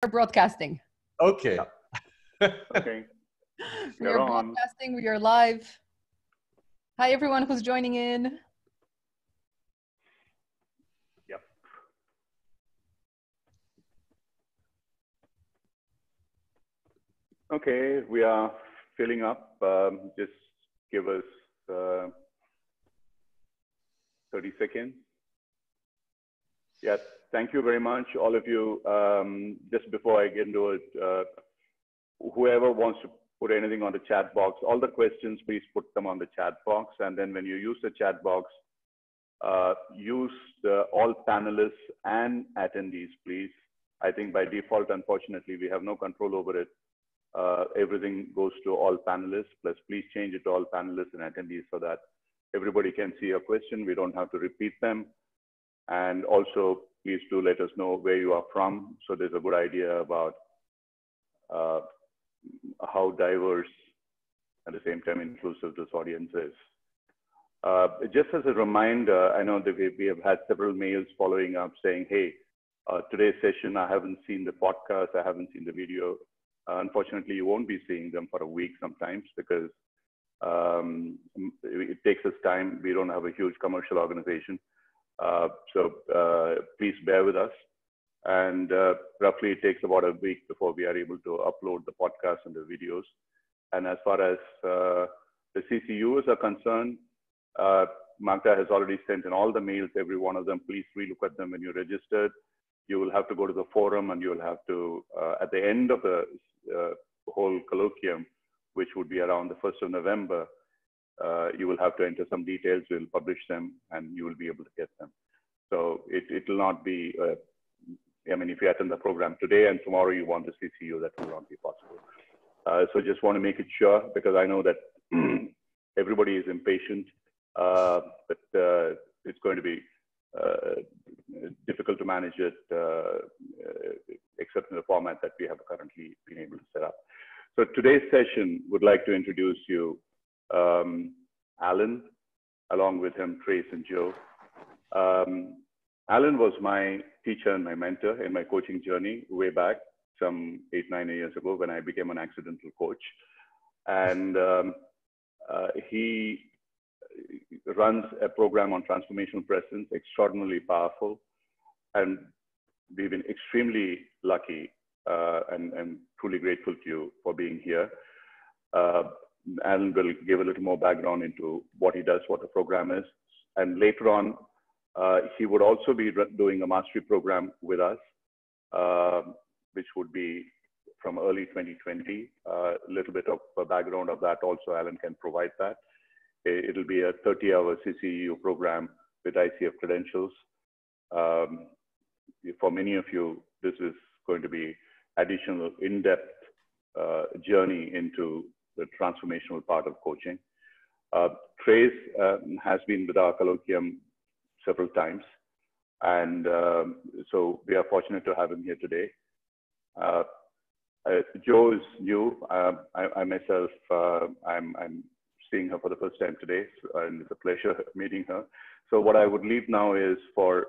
We're broadcasting. Okay. Okay. We are broadcasting. We are live. Hi, everyone who's joining in. Yep. Okay, we are filling up. Just give us 30 seconds. Yes, thank you very much, all of you. Just before I get into it, whoever wants to put anything on the chat box, all the questions, please put them on the chat box. And then when you use the chat box, use all panelists and attendees, please. I think by default, unfortunately, we have no control over it. Everything goes to all panelists, plus please change it to all panelists and attendees so that everybody can see your question. We don't have to repeat them. And also, please do let us know where you are from, so there's a good idea about how diverse at the same time inclusive this audience is. Just as a reminder, I know that we have had several mails following up saying, hey, today's session, I haven't seen the podcast, I haven't seen the video. Unfortunately, you won't be seeing them for a week sometimes because it takes us time. We don't have a huge commercial organization. So please bear with us. And roughly it takes about a week before we are able to upload the podcast and the videos. And as far as the CCUs are concerned, Magda has already sent in all the mails, every one of them. Please relook at them when you're registered. You will have to go to the forum and you will have to, at the end of the whole colloquium, which would be around the 1st of November, you will have to enter some details, we'll publish them, and you will be able to get them. So it will not be, I mean, if you attend the program today and tomorrow you want to CCU, that will not be possible. So just want to make it sure, because I know that everybody is impatient, but it's going to be difficult to manage it, except in the format that we have currently been able to set up. So today's session would like to introduce you Alan, along with him, Trace and Jo. Alan was my teacher and my mentor in my coaching journey way back some 8-9 years ago when I became an accidental coach. And he runs a program on transformational presence, extraordinarily powerful. And we've been extremely lucky and truly grateful to you for being here. Alan will give a little more background into what he does, what the program is. And later on, he would also be doing a mastery program with us, which would be from early 2020. A little bit of a background of that also, Alan can provide that. It'll be a 30-hour CCEU program with ICF credentials. For many of you, this is going to be additional in-depth journey into the transformational part of coaching. Trace has been with our colloquium several times. And so we are fortunate to have him here today. Jo is new. I myself, I'm seeing her for the first time today, and it's a pleasure meeting her. So what I would leave now is for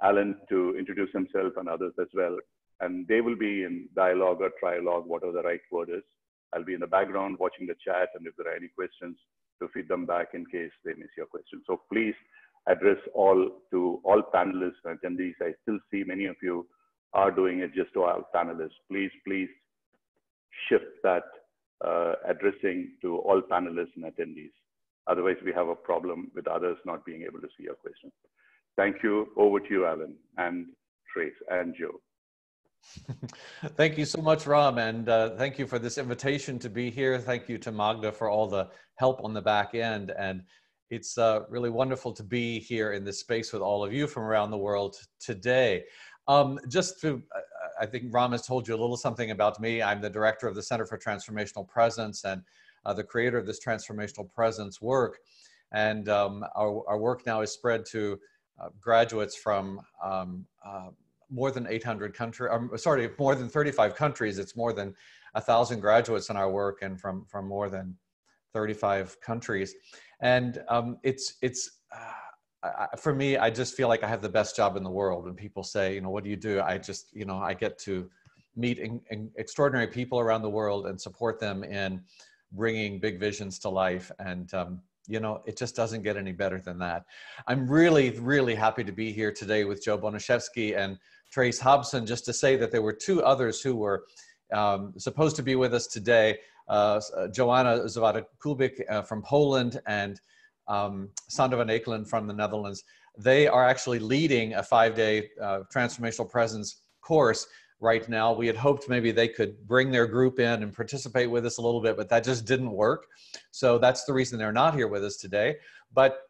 Alan to introduce himself and others as well. And they will be in dialogue or trialogue, whatever the right word is. I'll be in the background watching the chat, and if there are any questions, to feed them back in case they miss your question. So please address all panelists and attendees. I still see many of you are doing it just to our panelists. Please shift that addressing to all panelists and attendees. Otherwise, we have a problem with others not being able to see your questions. Thank you. Over to you, Alan and Trace and Jo. Thank you so much, Ram, and thank you for this invitation to be here. Thank you to Magda for all the help on the back end. And it's really wonderful to be here in this space with all of you from around the world today. I think Ram has told you a little something about me. I'm the director of the Center for Transformational Presence and the creator of this Transformational Presence work. And our work now is spread to graduates from more than 800 countries, more than 35 countries. It's more than 1,000 graduates in our work and from more than 35 countries. And for me, I just feel like I have the best job in the world. When people say, what do you do? I just, I get to meet extraordinary people around the world and support them in bringing big visions to life. And, you know, it just doesn't get any better than that. I'm really, really happy to be here today with Jo Boniszewski and Trace Hobson, just to say that there were two others who were supposed to be with us today. Joanna Zawada-Kubik from Poland and Sander van Ekelen from the Netherlands. They are actually leading a 5-day Transformational Presence course right now. We had hoped maybe they could bring their group in and participate with us a little bit, but that just didn't work. So that's the reason they're not here with us today. But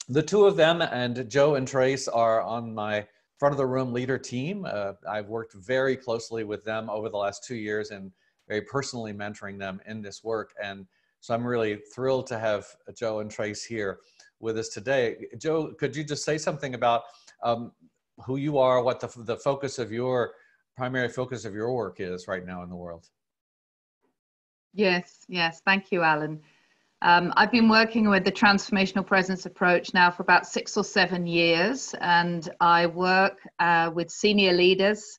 the two of them and Jo and Trace are on my front of the room leader team. I've worked very closely with them over the last 2 years and very personally mentoring them in this work. And so I'm really thrilled to have Jo and Trace here with us today. Jo, could you just say something about who you are, what the focus of your primary focus of your work is right now in the world? Yes, thank you, Alan. I've been working with the Transformational Presence approach now for about 6 or 7 years, and I work with senior leaders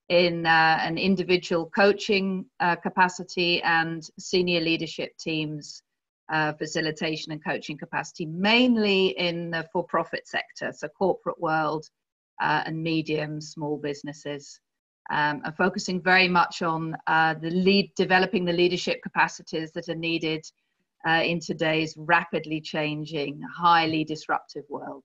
in an individual coaching capacity and senior leadership teams facilitation and coaching capacity, mainly in the for-profit sector, so corporate world and medium, small businesses. And focusing very much on developing the leadership capacities that are needed in today's rapidly changing, highly disruptive world.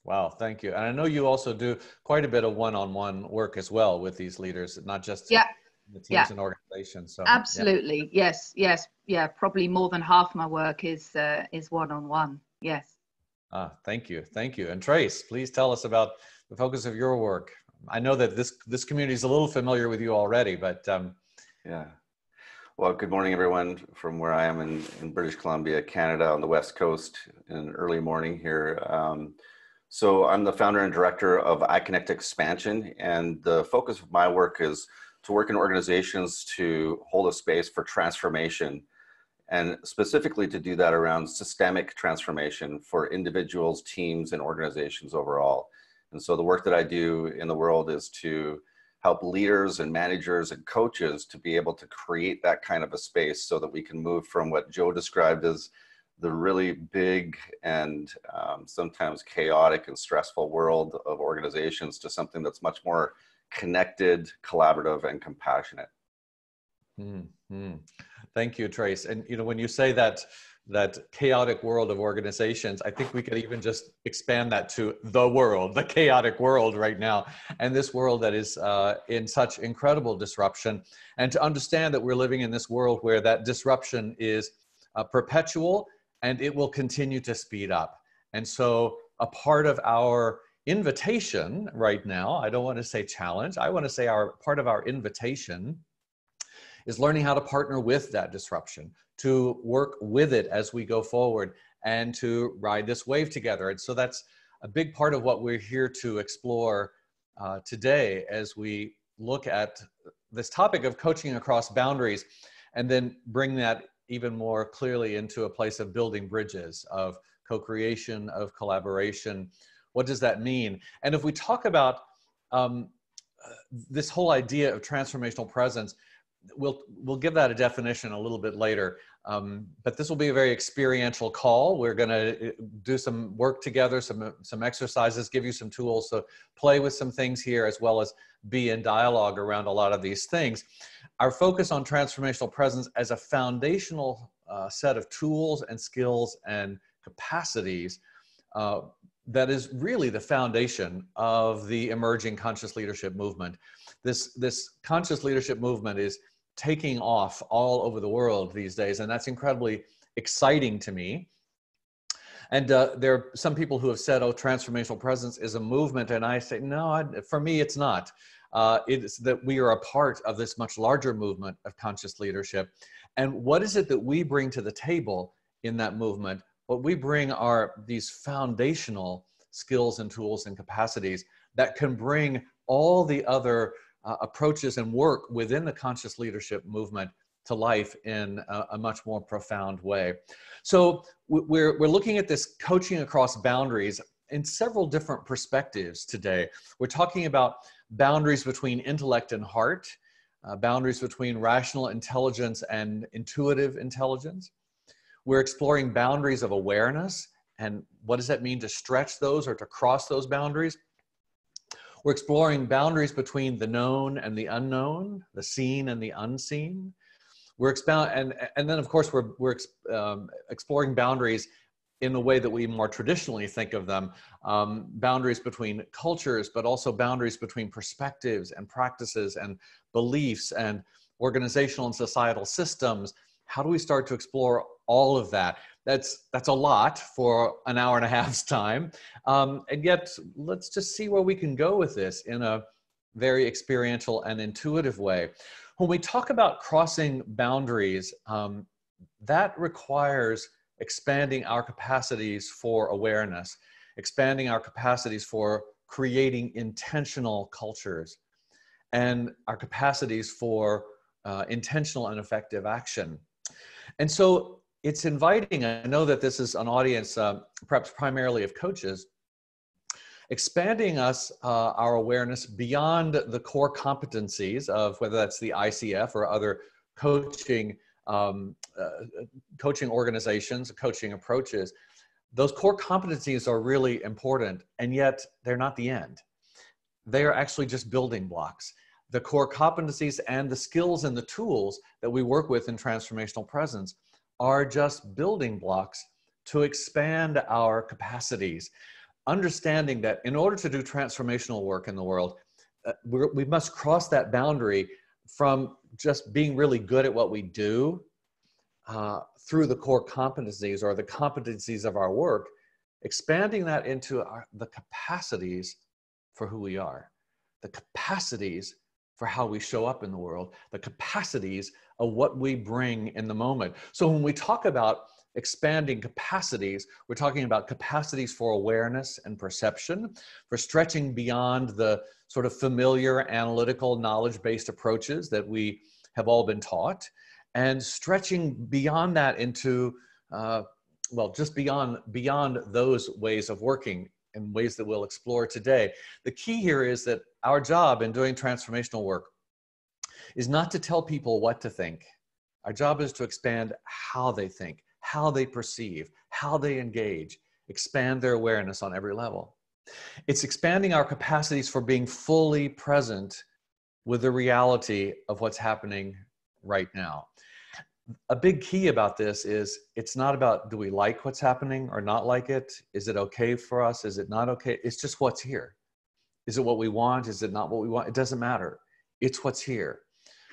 Wow, thank you. And I know you also do quite a bit of one-on-one work as well with these leaders, not just the teams and organizations. So, absolutely, yes, probably more than half my work is one-on-one. Yes. Thank you. And Trace, please tell us about the focus of your work. I know that this community is a little familiar with you already, but yeah. Well, good morning, everyone, from where I am in British Columbia, Canada, on the West Coast, in early morning here. So I'm the founder and director of iConnect Expansion, and the focus of my work is to work in organizations to hold a space for transformation, and specifically to do that around systemic transformation for individuals, teams, and organizations overall. And so the work that I do in the world is to help leaders and managers and coaches to be able to create that kind of a space so that we can move from what Jo described as the really big and sometimes chaotic and stressful world of organizations to something that's much more connected, collaborative, and compassionate. Thank you, Trace. And you know, when you say that chaotic world of organizations, I think we could even just expand that to the world, the chaotic world right now, and this world that is in such incredible disruption. And to understand that we're living in this world where that disruption is perpetual and it will continue to speed up. And so a part of our invitation right now, I don't want to say challenge, I want to say part of our invitation is learning how to partner with that disruption, to work with it as we go forward and to ride this wave together. And so that's a big part of what we're here to explore today as we look at this topic of coaching across boundaries, and then bring that even more clearly into a place of building bridges, of co-creation, of collaboration. What does that mean? And if we talk about this whole idea of transformational presence, we'll give that a definition a little bit later, but this will be a very experiential call. We're going to do some work together, some exercises, give you some tools to play with some things here, as well as be in dialogue around a lot of these things. Our focus on transformational presence as a foundational set of tools and skills and capacities that is really the foundation of the emerging conscious leadership movement. This conscious leadership movement is taking off all over the world these days, and that's incredibly exciting to me. And there are some people who have said, oh, transformational presence is a movement, and I say, no, for me, it's not. It's that we are a part of this much larger movement of conscious leadership. And what is it that we bring to the table in that movement? What we bring are these foundational skills and tools and capacities that can bring all the other approaches and work within the conscious leadership movement to life in a much more profound way. So we're looking at this coaching across boundaries in several different perspectives today. We're talking about boundaries between intellect and heart, boundaries between rational intelligence and intuitive intelligence. We're exploring boundaries of awareness and what does that mean to stretch those or to cross those boundaries. We're exploring boundaries between the known and the unknown, the seen and the unseen. We're and then of course we're exploring boundaries in the way that we more traditionally think of them, boundaries between cultures, but also boundaries between perspectives and practices and beliefs and organizational and societal systems. How do we start to explore all of that? That's a lot for an hour and a half's time. And yet, let's just see where we can go with this in a very experiential and intuitive way. When we talk about crossing boundaries, that requires expanding our capacities for awareness, expanding our capacities for creating intentional cultures, and our capacities for intentional and effective action. And so it's inviting, I know that this is an audience perhaps primarily of coaches, expanding our awareness beyond the core competencies of whether that's the ICF or other coaching coaching organizations, coaching approaches. Those core competencies are really important, and yet they're not the end. They are actually just building blocks. The core competencies and the skills and the tools that we work with in Transformational Presence are just building blocks to expand our capacities. Understanding that in order to do transformational work in the world, we must cross that boundary from just being really good at what we do through the core competencies or the competencies of our work, expanding that into the capacities for who we are, the capacities for how we show up in the world, the capacities of what we bring in the moment. So when we talk about expanding capacities, we're talking about capacities for awareness and perception, for stretching beyond the sort of familiar analytical knowledge-based approaches that we have all been taught, and stretching beyond that into, well, just beyond those ways of working in ways that we'll explore today. The key here is that our job in doing transformational work is not to tell people what to think. Our job is to expand how they think, how they perceive, how they engage, expand their awareness on every level. It's expanding our capacities for being fully present with the reality of what's happening right now. A big key about this is it's not about do we like what's happening or not like it? Is it okay for us? Is it not okay? It's just what's here. Is it what we want? Is it not what we want? It doesn't matter. It's what's here.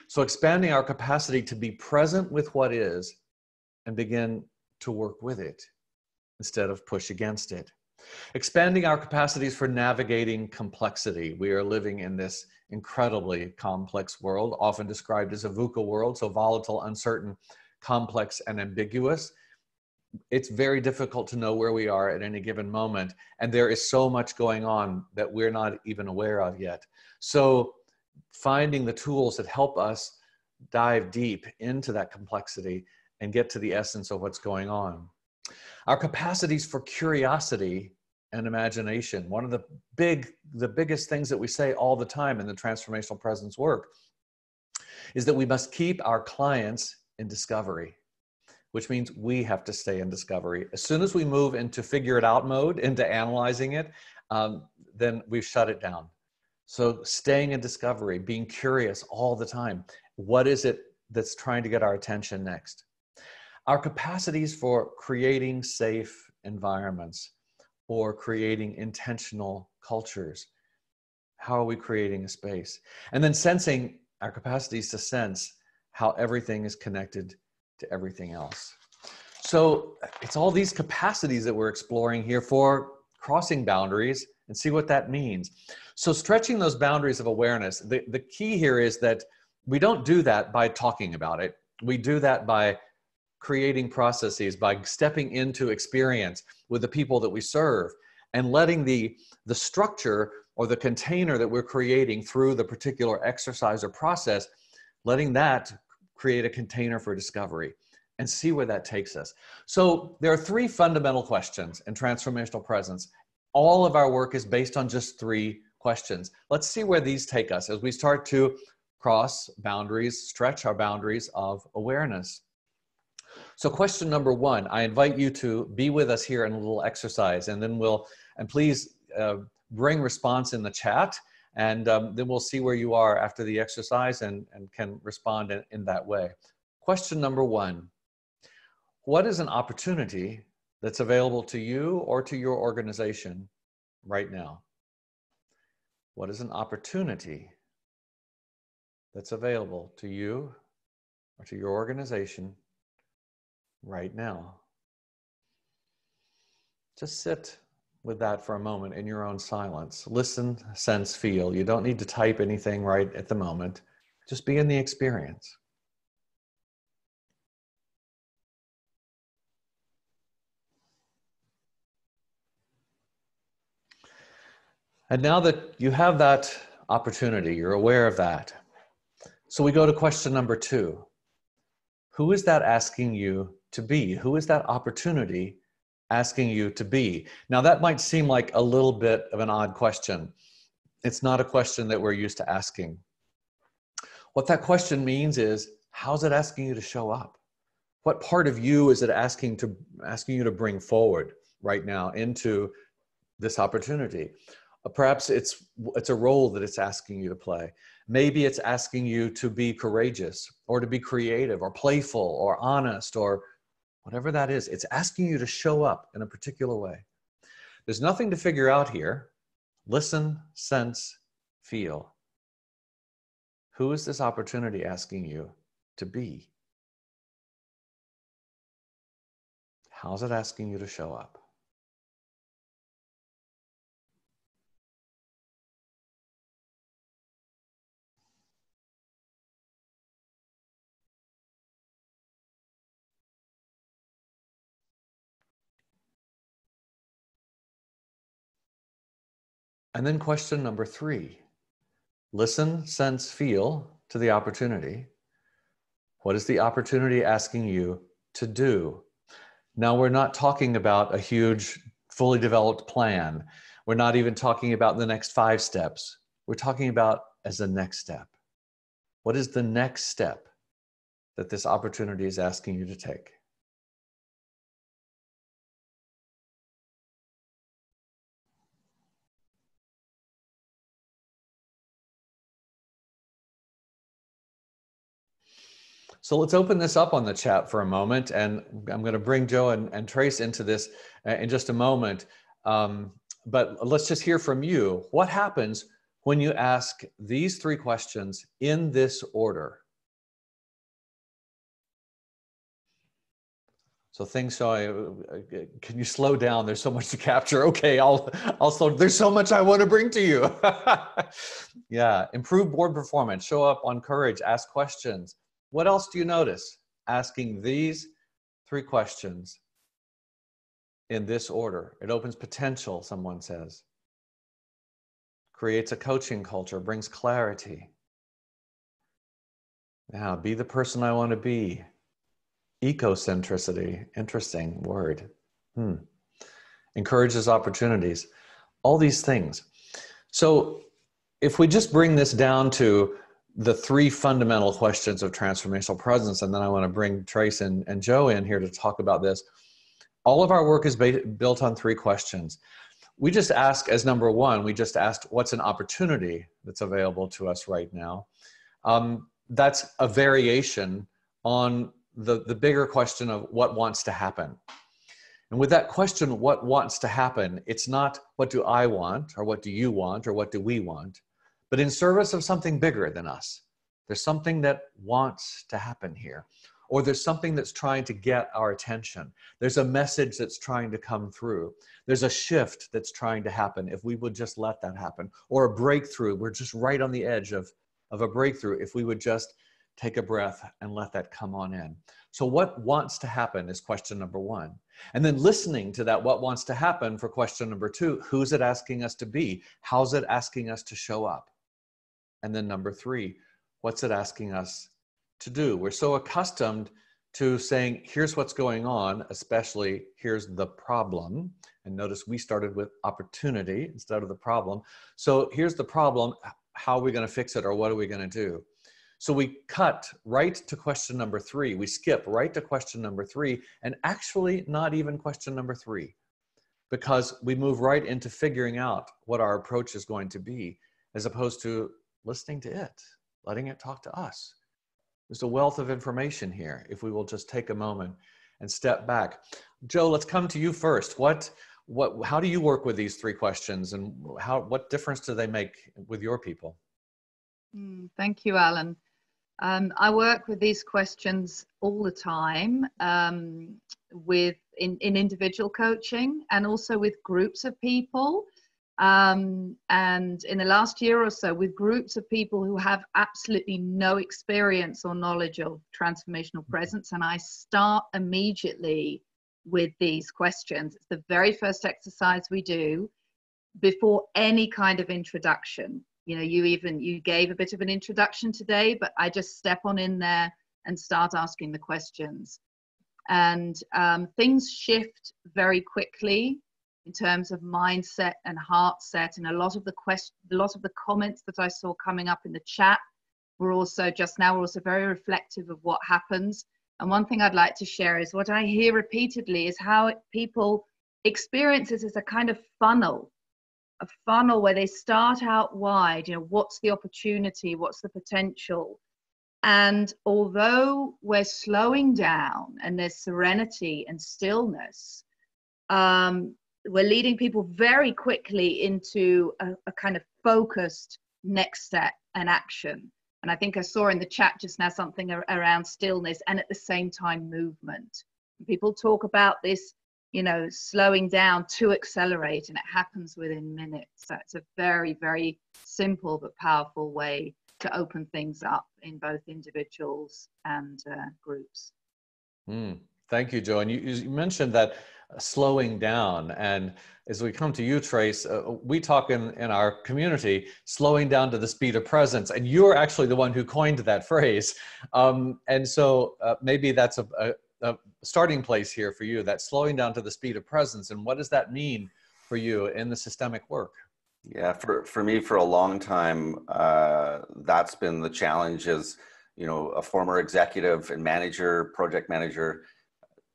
So expanding our capacity to be present with what is and begin to work with it instead of push against it. Expanding our capacities for navigating complexity. We are living in this incredibly complex world, often described as a VUCA world, so volatile, uncertain, complex, and ambiguous. It's very difficult to know where we are at any given moment, and there is so much going on that we're not even aware of yet. So finding the tools that help us dive deep into that complexity and get to the essence of what's going on. Our capacities for curiosity and imagination. One of the biggest things that we say all the time in the Transformational Presence work is that we must keep our clients in discovery, which means we have to stay in discovery. As soon as we move into figure it out mode, into analyzing it, then we've shut it down. So staying in discovery, being curious all the time. What is it that's trying to get our attention next? Our capacities for creating safe environments or creating intentional cultures. How are we creating a space? And then sensing, our capacities to sense how everything is connected to everything else. So it's all these capacities that we're exploring here for crossing boundaries and see what that means. So stretching those boundaries of awareness, the key here is that we don't do that by talking about it. We do that by creating processes, by stepping into experience with the people that we serve and letting the structure or the container that we're creating through the particular exercise or process, letting that create a container for discovery and see where that takes us. So there are three fundamental questions in Transformational Presence. All of our work is based on just three questions. Let's see where these take us as we start to cross boundaries, stretch our boundaries of awareness. So question number one, I invite you to be with us here in a little exercise, and then please bring response in the chat, and then we'll see where you are after the exercise and can respond in that way. Question number one, what is an opportunity that's available to you or to your organization right now? What is an opportunity that's available to you or to your organization right now? Just sit with that for a moment in your own silence. Listen, sense, feel. You don't need to type anything right at the moment. Just be in the experience. And now that you have that opportunity, you're aware of that. So we go to question number two. Who is that asking you to be? Who is that opportunity asking you to be? Now that might seem like a little bit of an odd question. It's not a question that we're used to asking. What that question means is, how's it asking you to show up? What part of you is it asking you to bring forward right now into this opportunity? Perhaps it's a role that it's asking you to play. Maybe it's asking you to be courageous or to be creative or playful or honest or whatever that is. It's asking you to show up in a particular way. There's nothing to figure out here. Listen, sense, feel. Who is this opportunity asking you to be? How's it asking you to show up? And then question number three, listen, sense, feel to the opportunity. What is the opportunity asking you to do? Now, we're not talking about a huge, fully developed plan. We're not even talking about the next 5 steps. We're talking about as the next step. What is the next step that this opportunity is asking you to take? So let's open this up on the chat for a moment, and I'm going to bring Jo and Trace into this in just a moment. But let's just hear from you. What happens when you ask these 3 questions in this order? So things, can you slow down? There's so much to capture. Okay, I'll slow. There's so much I want to bring to you. Yeah, improve board performance, show up on courage, ask questions. What else do you notice? Asking these 3 questions in this order. It opens potential, someone says. Creates a coaching culture, brings clarity. Now, be the person I want to be. Ecocentricity, interesting word. Encourages opportunities. All these things. So if we just bring this down to the 3 fundamental questions of transformational presence, and then I want to bring Trace and Jo in here to talk about this. All of our work is built on 3 questions. We just ask, as number 1, we just asked, what's an opportunity that's available to us right now? That's a variation on the bigger question of what wants to happen. And with that question, what wants to happen, it's not what do I want, or what do you want, or what do we want, but in service of something bigger than us. There's something that wants to happen here, or there's something that's trying to get our attention. There's a message that's trying to come through. There's a shift that's trying to happen if we would just let that happen, or a breakthrough. We're just right on the edge of a breakthrough if we would just take a breath and let that come on in. So what wants to happen is question number 1. And then listening to that what wants to happen for question number 2, who's it asking us to be? How's it asking us to show up? And then number 3, what's it asking us to do? We're so accustomed to saying, here's what's going on, especially here's the problem. And notice we started with opportunity instead of the problem. So here's the problem. How are we going to fix it, or what are we going to do? So we cut right to question number 3. We skip right to question number 3, and actually not even question number 3, because we move right into figuring out what our approach is going to be, as opposed to listening to it, letting it talk to us. There's a wealth of information here if we will just take a moment and step back. Jo, let's come to you first. How do you work with these 3 questions, and what difference do they make with your people? Thank you, Alan. I work with these questions all the time in individual coaching, and also with groups of people. And in the last year or so, with groups of people who have absolutely no experience or knowledge of transformational presence. And I start immediately with these questions. It's the very first exercise we do before any kind of introduction. You know, you gave a bit of an introduction today, but I just step on in there and start asking the questions. And things shift very quickly in terms of mindset and heart set. And a lot of the comments that I saw coming up in the chat were also very reflective of what happens. And one thing I'd like to share is what I hear repeatedly is how people experience this as a kind of funnel where they start out wide. You know, what's the opportunity? What's the potential? And although we're slowing down and there's serenity and stillness, we're leading people very quickly into a kind of focused next step and action. And I think I saw in the chat just now something around stillness and at the same time movement. People talk about this, you know, slowing down to accelerate, and it happens within minutes. So it's a very, very simple but powerful way to open things up in both individuals and groups. Thank you, Jo. And you mentioned that slowing down. And as we come to you, Trace, we talk in our community, slowing down to the speed of presence. And you're actually the one who coined that phrase. And so maybe that's a starting place here for you, that slowing down to the speed of presence. And what does that mean for you in the systemic work? Yeah, for me, for a long time, that's been the challenge. As you know, a former executive and manager, project manager,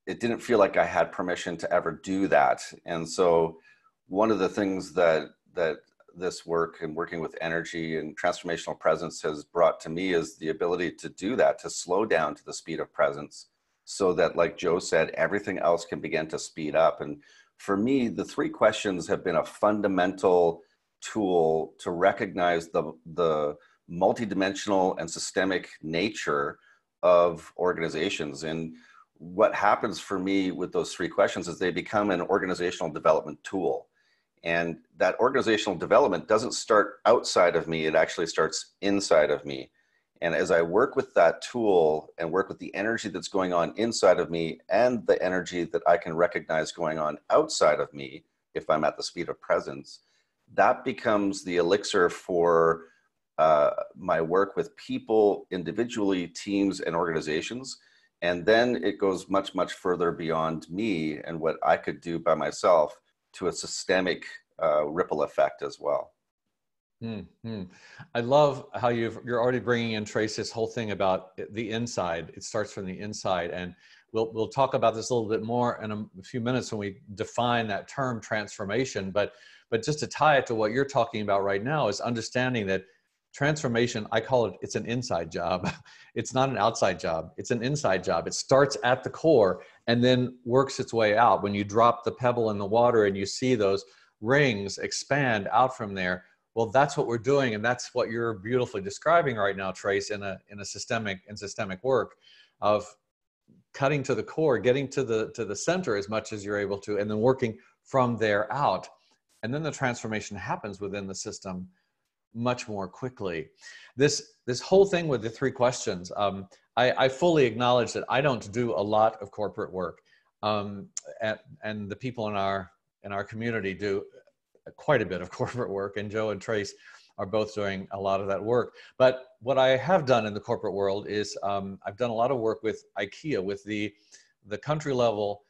it didn't feel like I had permission to ever do that. And so one of the things that this work and working with energy and transformational presence has brought to me is the ability to do that, to slow down to the speed of presence, so that, like Jo said, everything else can begin to speed up. And for me, the 3 questions have been a fundamental tool to recognize the multidimensional and systemic nature of organizations. And what happens for me with those 3 questions is they become an organizational development tool. And that organizational development doesn't start outside of me, it actually starts inside of me. And as I work with that tool and work with the energy that's going on inside of me and the energy that I can recognize going on outside of me, if I'm at the speed of presence, that becomes the elixir for my work with people, individually, teams, and organizations. And then it goes much, much further beyond me and what I could do by myself to a systemic ripple effect as well. I love how you're already bringing in, Trace, this whole thing about the inside. It starts from the inside. And we'll talk about this a little bit more in a few minutes when we define that term transformation. But just to tie it to what you're talking about right now is understanding that transformation, I call it, it's an inside job. It's not an outside job. It's an inside job. It starts at the core and then works its way out. When you drop the pebble in the water and you see those rings expand out from there, well, that's what we're doing. And that's what you're beautifully describing right now, Trace, in systemic work of cutting to the core, getting to the center as much as you're able to, and then working from there out. And then the transformation happens within the system much more quickly. This whole thing with the 3 questions, I fully acknowledge that I don't do a lot of corporate work, and the people in our community do quite a bit of corporate work, and Jo and Trace are both doing a lot of that work. But what I have done in the corporate world is I've done a lot of work with IKEA, with the country level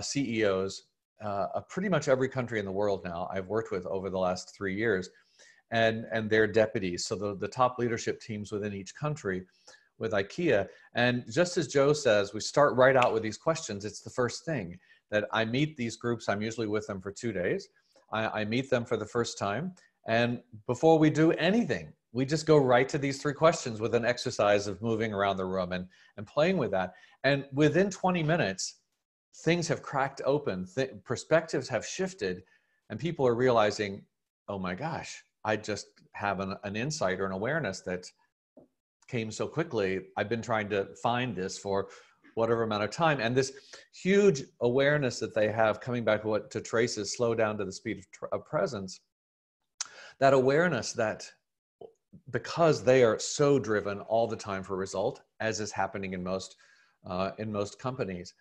CEOs of pretty much every country in the world now I've worked with over the last 3 years, and their deputies. So the top leadership teams within each country with IKEA. And just as Jo says, we start right out with these questions. It's the first thing that I meet these groups. I'm usually with them for 2 days. I meet them for the first time. And before we do anything, we just go right to these 3 questions with an exercise of moving around the room and playing with that. And within 20 minutes, things have cracked open, perspectives have shifted, and people are realizing, oh my gosh, I just have an insight or an awareness that came so quickly. I've been trying to find this for whatever amount of time. And this huge awareness that they have, coming back to Trace's slow down to the speed of presence, that awareness that because they are so driven all the time for result, as is happening in most companies,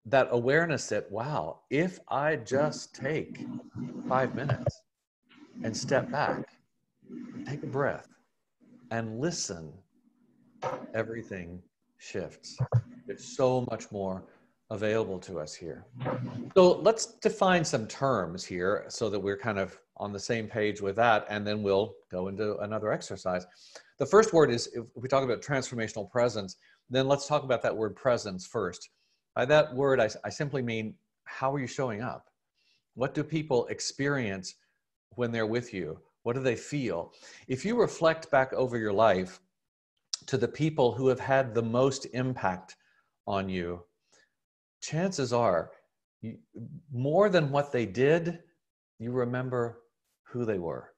that awareness that, wow, if I just take 5 minutes and step back, take a breath and listen, everything shifts. There's so much more available to us here. So let's define some terms here so that we're kind of on the same page with that, and then we'll go into another exercise. The first word is, if we talk about transformational presence, then let's talk about that word presence first. By that word, I simply mean, how are you showing up? What do people experience when they're with you? What do they feel? If you reflect back over your life to the people who have had the most impact on you, chances are, more than what they did, you remember who they were.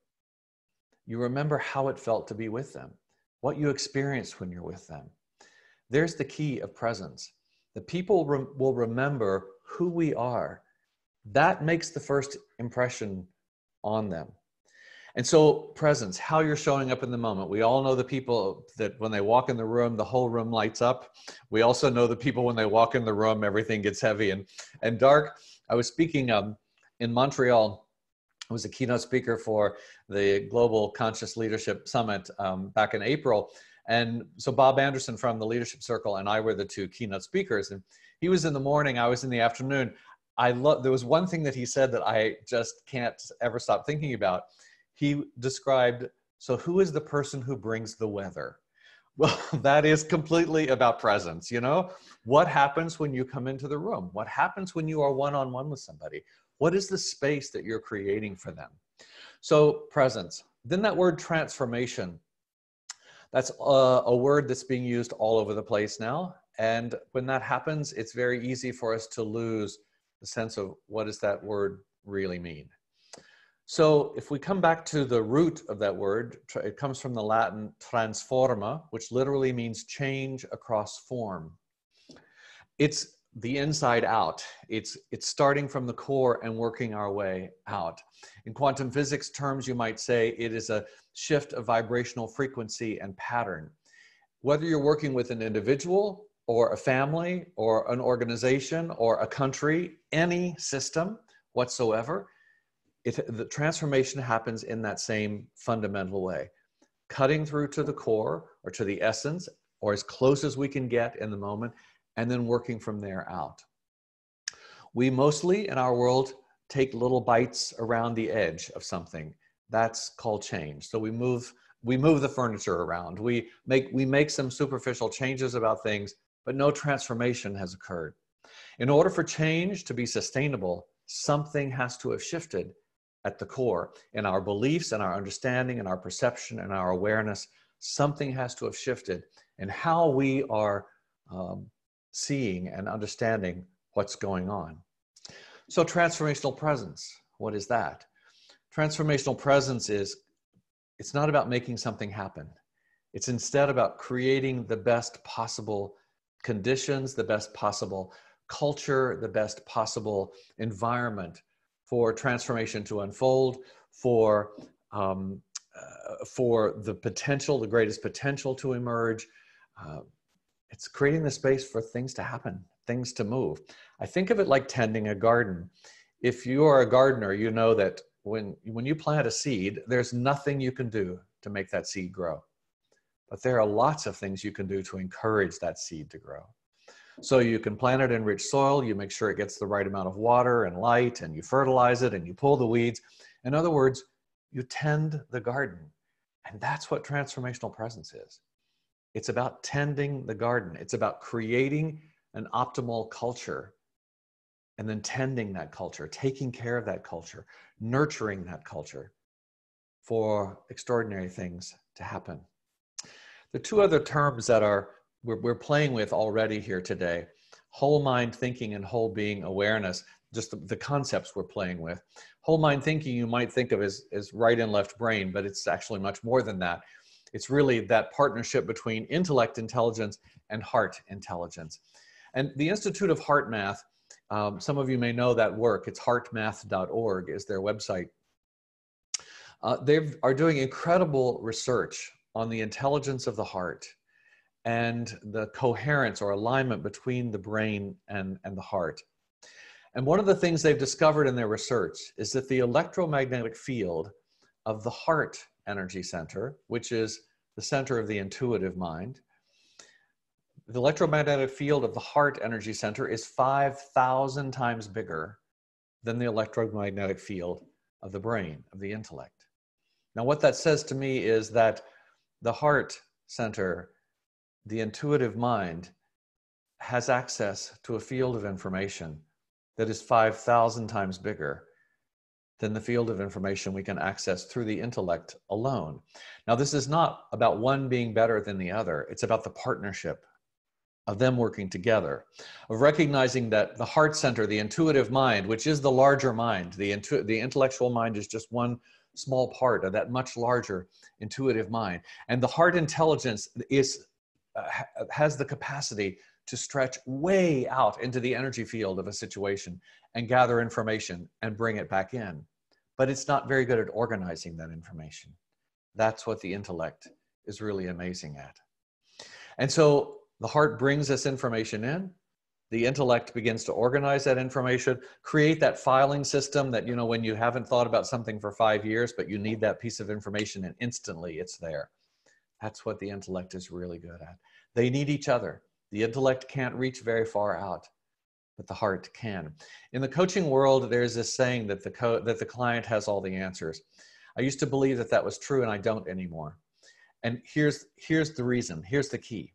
You remember how it felt to be with them, what you experienced when you're with them. There's the key of presence. The people will remember who we are. That makes the first impression on them. And so presence, how you're showing up in the moment. We all know the people that when they walk in the room, the whole room lights up. We also know the people when they walk in the room, everything gets heavy and dark. I was speaking in Montreal. I was a keynote speaker for the Global Conscious Leadership Summit back in April. And so Bob Anderson from the Leadership Circle and I were the 2 keynote speakers. And he was in the morning, I was in the afternoon. There was one thing that he said that I just can't ever stop thinking about. He described, so who is the person who brings the weather? Well, that is completely about presence, you know? What happens when you come into the room? What happens when you are one-on-one with somebody? What is the space that you're creating for them? So presence. Then that word transformation. That's a word that's being used all over the place now. And when that happens, it's very easy for us to lose the sense of what does that word really mean? So if we come back to the root of that word, it comes from the Latin transforma, which literally means change across form. It's the inside out. It's starting from the core and working our way out. In quantum physics terms, you might say it is a shift of vibrational frequency and pattern. Whether you're working with an individual or a family or an organization or a country, any system whatsoever, the transformation happens in that same fundamental way, cutting through to the core or to the essence or as close as we can get in the moment, and then working from there out. We mostly in our world take little bites around the edge of something. That's called change. So we move the furniture around. We make some superficial changes about things, but no transformation has occurred. In order for change to be sustainable, something has to have shifted at the core. In our beliefs and our understanding and our perception and our awareness, something has to have shifted in how we are seeing and understanding what's going on. So transformational presence, what is that? Transformational presence it's not about making something happen. It's instead about creating the best possible conditions, the best possible culture, the best possible environment for transformation to unfold, for the potential, the greatest potential to emerge. It's creating the space for things to happen, things to move. I think of it like tending a garden. If you are a gardener, you know that when you plant a seed, there's nothing you can do to make that seed grow. But there are lots of things you can do to encourage that seed to grow. So you can plant it in rich soil, you make sure it gets the right amount of water and light, and you fertilize it and you pull the weeds. In other words, you tend the garden. And that's what transformational presence is. It's about tending the garden. It's about creating an optimal culture and then tending that culture, taking care of that culture, nurturing that culture for extraordinary things to happen. The two other terms that we're playing with already here today, whole mind thinking and whole being awareness, just the concepts we're playing with. Whole mind thinking you might think of as right and left brain, but it's actually much more than that. It's really that partnership between intellect intelligence and heart intelligence. And the Institute of Heart Math, some of you may know that work. It's heartmath.org is their website. They are doing incredible research on the intelligence of the heart and the coherence or alignment between the brain and the heart. And one of the things they've discovered in their research is that the electromagnetic field of the heart energy center, which is the center of the intuitive mind, the electromagnetic field of the heart energy center is 5,000 times bigger than the electromagnetic field of the brain, of the intellect. Now, what that says to me is that the heart center, the intuitive mind, has access to a field of information that is 5,000 times bigger than the field of information we can access through the intellect alone. Now, this is not about one being better than the other. It's about the partnership of them working together, of recognizing that the heart center, the intuitive mind, which is the larger mind, the intellectual mind is just one small part of that much larger intuitive mind. And the heart intelligence has the capacity to stretch way out into the energy field of a situation and gather information and bring it back in. But it's not very good at organizing that information. That's what the intellect is really amazing at. And so the heart brings this information in. The intellect begins to organize that information, create that filing system that, you know, when you haven't thought about something for 5 years, but you need that piece of information and instantly it's there. That's what the intellect is really good at. They need each other. The intellect can't reach very far out, but the heart can. In the coaching world, there's this saying that the client has all the answers. I used to believe that that was true, and I don't anymore. And here's the reason. Here's the key.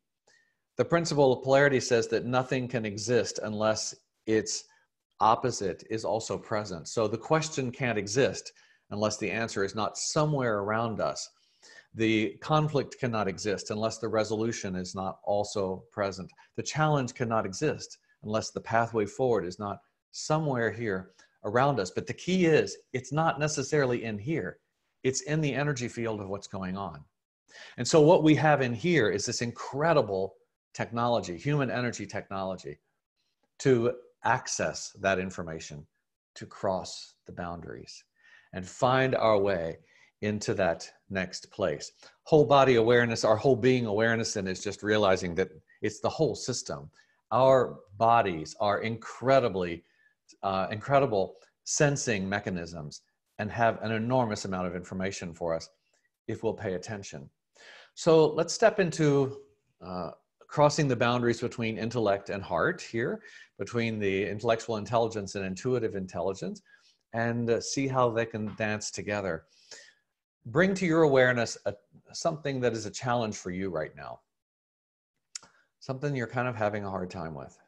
The principle of polarity says that nothing can exist unless its opposite is also present. So the question can't exist unless the answer is not somewhere around us. The conflict cannot exist unless the resolution is not also present. The challenge cannot exist unless the pathway forward is not somewhere here around us. But the key is, it's not necessarily in here. It's in the energy field of what's going on. And so what we have in here is this incredible technology, human energy technology, to access that information, to cross the boundaries and find our way into that next place. Whole body awareness, our whole being awareness, and is just realizing that it's the whole system. Our bodies are incredible sensing mechanisms and have an enormous amount of information for us if we'll pay attention. So let's step into crossing the boundaries between intellect and heart here, between the intellectual intelligence and intuitive intelligence, and see how they can dance together. Bring to your awareness something that is a challenge for you right now, something you're kind of having a hard time with.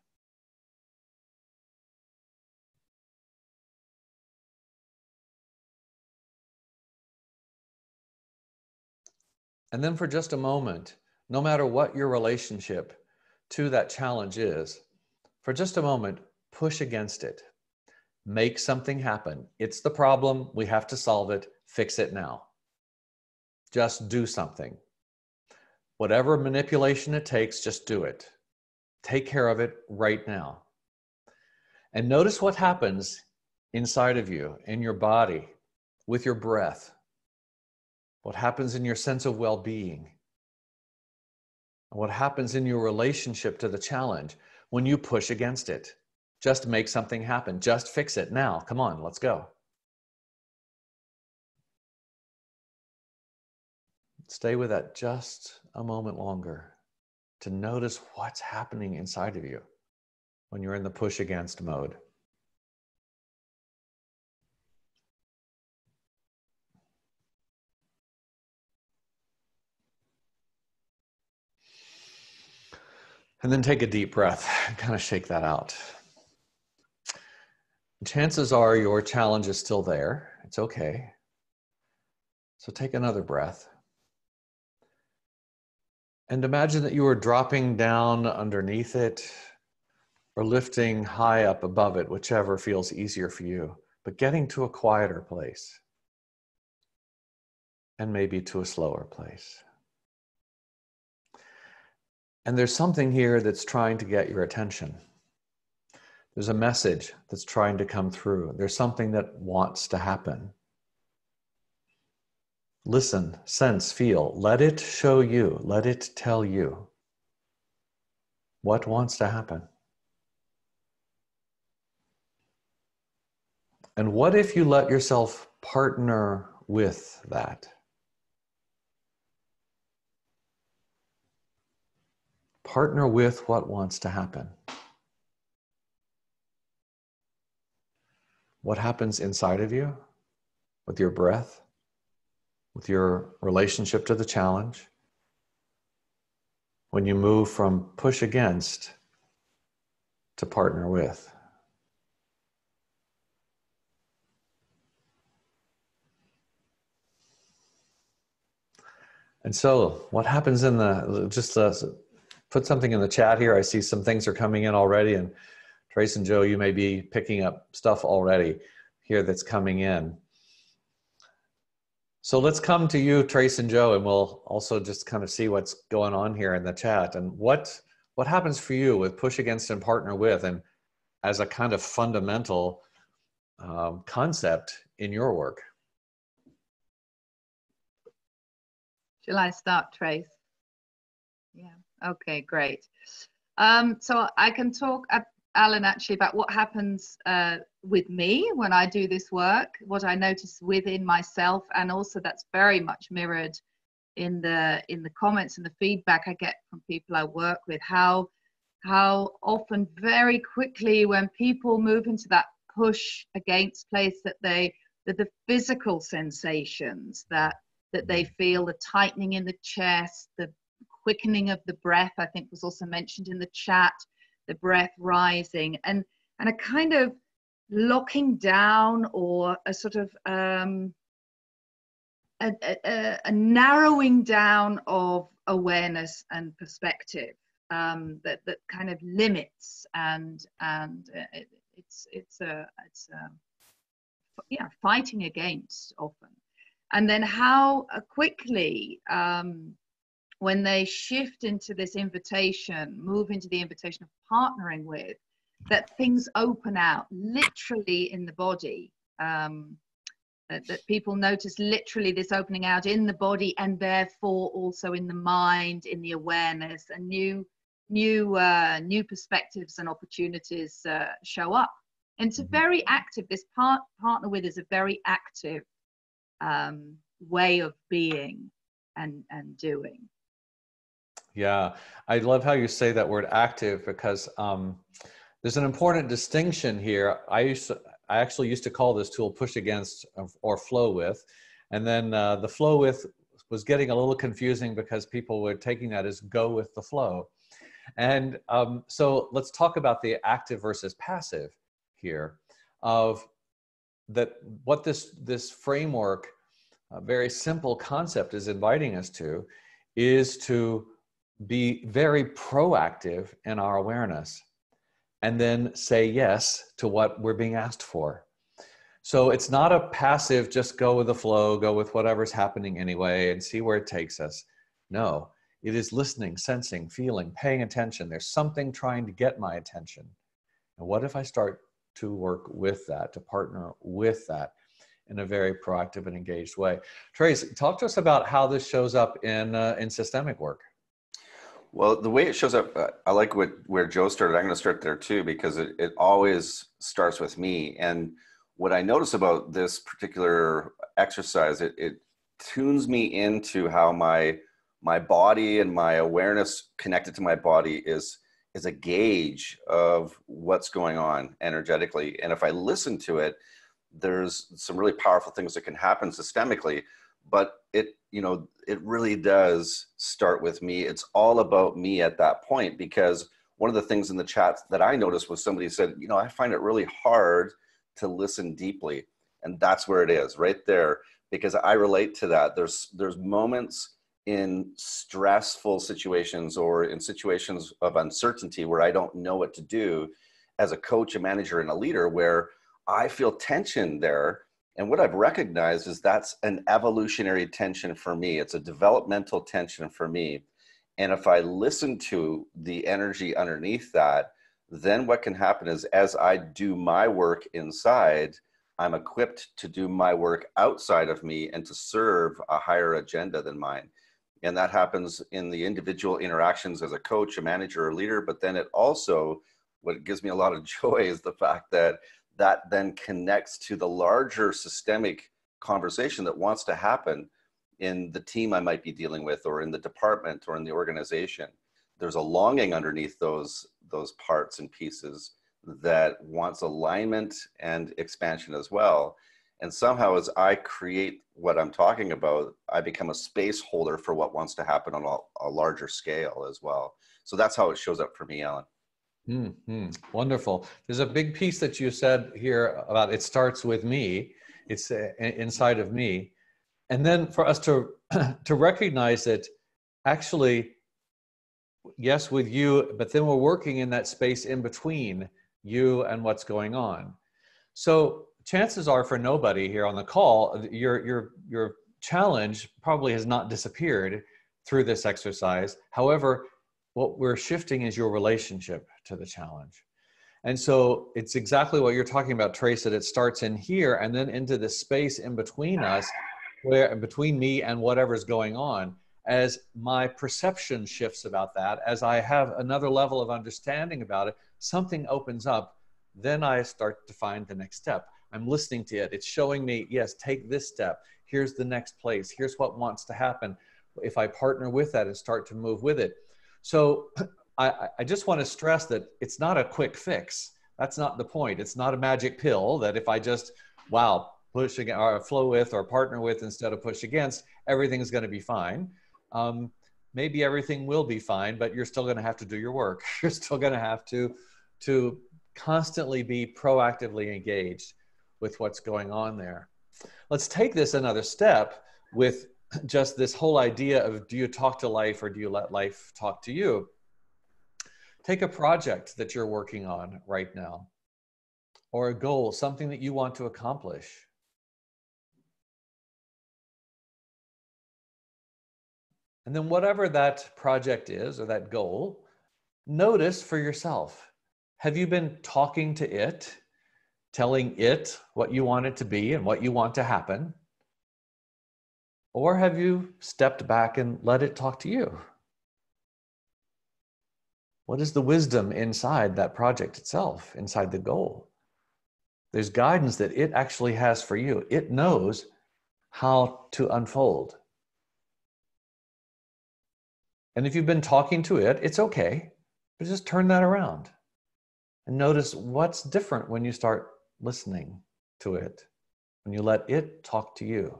And then for just a moment, no matter what your relationship to that challenge is, for just a moment, push against it. Make something happen. It's the problem. We have to solve it. Fix it now. Just do something. Whatever manipulation it takes, just do it. Take care of it right now. And notice what happens inside of you, in your body, with your breath. What happens in your sense of well-being. What happens in your relationship to the challenge when you push against it. Just make something happen. Just fix it now. Come on, let's go. stay with that just a moment longer to notice what's happening inside of you when you're in the push against mode. And then take a deep breath and kind of shake that out. Chances are your challenge is still there. It's okay. So take another breath. And imagine that you are dropping down underneath it or lifting high up above it, whichever feels easier for you, but getting to a quieter place and maybe to a slower place. And there's something here that's trying to get your attention. There's a message that's trying to come through. There's something that wants to happen. Listen, sense, feel. Let it show you. Let it tell you what wants to happen. And what if you let yourself partner with that? Partner with what wants to happen. What happens inside of you with your breath, with your relationship to the challenge, when you move from push against to partner with. And so what happens in the, just put something in the chat here. I see some things are coming in already, and Trace and Jo, you may be picking up stuff already here that's coming in. So let's come to you, Trace and Jo, and we'll also just kind of see what's going on here in the chat. And what happens for you with push against and partner with, and as a kind of fundamental concept in your work? Shall I start, Trace? Yeah, okay, great. So I can talk, Alan, actually about what happens with me when I do this work, what I notice within myself, and also that's very much mirrored in the comments and the feedback I get from people I work with, how often very quickly when people move into that push against place, that the physical sensations that they feel, the tightening in the chest, the quickening of the breath, I think was also mentioned in the chat, the breath rising, and a kind of locking down, or a sort of a narrowing down of awareness and perspective that kind of limits, and it's fighting against often. And then how quickly when they shift into this invitation, move into the invitation of partnering with, that things open out literally in the body, that people notice literally this opening out in the body, and therefore also in the mind, in the awareness, and new perspectives and opportunities show up. And it's a very active, this partner with is a very active way of being and doing. Yeah, I love how you say that word active, because there's an important distinction here. I actually used to call this tool push against or flow with, and then the flow with was getting a little confusing because people were taking that as go with the flow. And so let's talk about the active versus passive here, of that what this framework, a very simple concept, is inviting us to, is to be very proactive in our awareness, and then say yes to what we're being asked for. So it's not a passive, just go with the flow, go with whatever's happening anyway and see where it takes us. No, it is listening, sensing, feeling, paying attention. There's something trying to get my attention. And what if I start to work with that, to partner with that in a very proactive and engaged way? Trace, talk to us about how this shows up in systemic work. Well, the way it shows up, I like where Jo started. I'm going to start there too, because it always starts with me. And what I notice about this particular exercise, it tunes me into how my body and my awareness connected to my body is a gauge of what's going on energetically. And if I listen to it, there's some really powerful things that can happen systemically, but it really does start with me. It's all about me at that point, because one of the things in the chat that I noticed was somebody said, I find it really hard to listen deeply. And that's where it is right there, because I relate to that. There's moments in stressful situations or in situations of uncertainty where I don't know what to do as a coach, a manager, and a leader, where I feel tension there. And what I've recognized is that's an evolutionary tension for me. It's a developmental tension for me. And if I listen to the energy underneath that, then what can happen is, as I do my work inside, I'm equipped to do my work outside of me and to serve a higher agenda than mine. And that happens in the individual interactions as a coach, a manager, or leader. But then it also, what gives me a lot of joy is the fact that then connects to the larger systemic conversation that wants to happen in the team I might be dealing with, or in the department, or in the organization. There's a longing underneath those parts and pieces that wants alignment and expansion as well. And somehow, as I create what I'm talking about, I become a space holder for what wants to happen on a larger scale as well. So that's how it shows up for me, Alan. Mm-hmm. Wonderful. There's a big piece that you said here about it starts with me. It's inside of me. And then for us to recognize it, actually, yes, with you, but then we're working in that space in between you and what's going on. So chances are, for nobody here on the call, your challenge probably has not disappeared through this exercise. However, what we're shifting is your relationship to the challenge. And so it's exactly what you're talking about, Trace, that it starts in here and then into this space in between us, where between me and whatever's going on. As my perception shifts about that, as I have another level of understanding about it, something opens up, then I start to find the next step. I'm listening to it. It's showing me, yes, take this step. Here's the next place. Here's what wants to happen. If I partner with that and start to move with it. So I just want to stress that it's not a quick fix. That's not the point. It's not a magic pill that if I just, push against, or flow with, or partner with instead of push against, everything's going to be fine. Maybe everything will be fine, but you're still going to have to do your work. You're still going to have to constantly be proactively engaged with what's going on there. Let's take this another step with just this whole idea of, do you talk to life or do you let life talk to you? Take a project that you're working on right now, or a goal, something that you want to accomplish. And then whatever that project is or that goal, notice for yourself. Have you been talking to it, telling it what you want it to be and what you want to happen? Or have you stepped back and let it talk to you? What is the wisdom inside that project itself, inside the goal? There's guidance that it actually has for you. It knows how to unfold. And if you've been talking to it, it's okay, but just turn that around and notice what's different when you start listening to it, when you let it talk to you.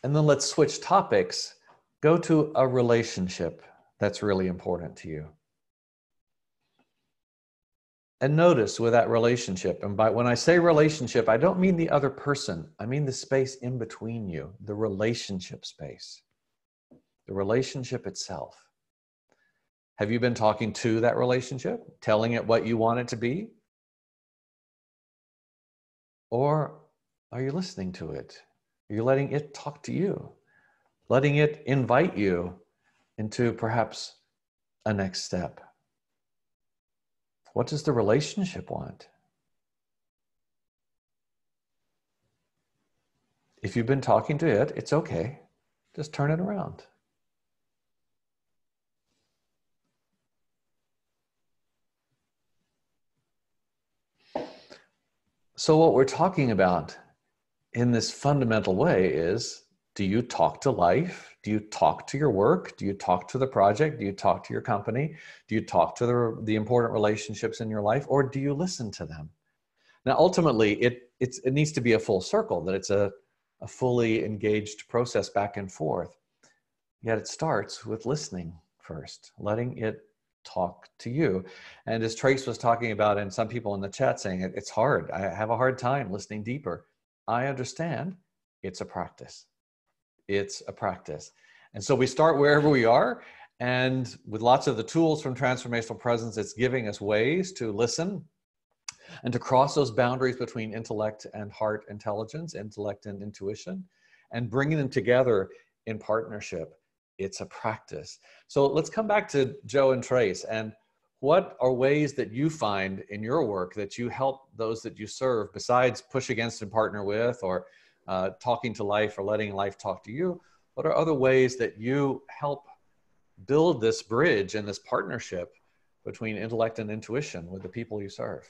And then let's switch topics. Go to a relationship that's really important to you. And notice with that relationship, and when I say relationship, I don't mean the other person. I mean the space in between you, the relationship space, the relationship itself. Have you been talking to that relationship, telling it what you want it to be? Or are you listening to it? Are you letting it talk to you? Letting it invite you into perhaps a next step? What does the relationship want? If you've been talking to it, it's okay. Just turn it around. So what we're talking about in this fundamental way is, do you talk to life? Do you talk to your work? Do you talk to the project? Do you talk to your company? Do you talk to the important relationships in your life? Or do you listen to them? Now, ultimately, it needs to be a full circle, that it's a fully engaged process back and forth. Yet it starts with listening first, letting it talk to you. And as Trace was talking about, and some people in the chat saying it's hard, I have a hard time listening deeper. I understand. It's a practice. It's a practice. And so we start wherever we are, and with lots of the tools from Transformational Presence, it's giving us ways to listen and to cross those boundaries between intellect and heart intelligence, intellect and intuition, and bringing them together in partnership. It's a practice. So let's come back to Jo and Trace. And what are ways that you find in your work that you help those that you serve, besides push against and partner with, or talking to life, or letting life talk to you? What are other ways that you help build this bridge and this partnership between intellect and intuition with the people you serve?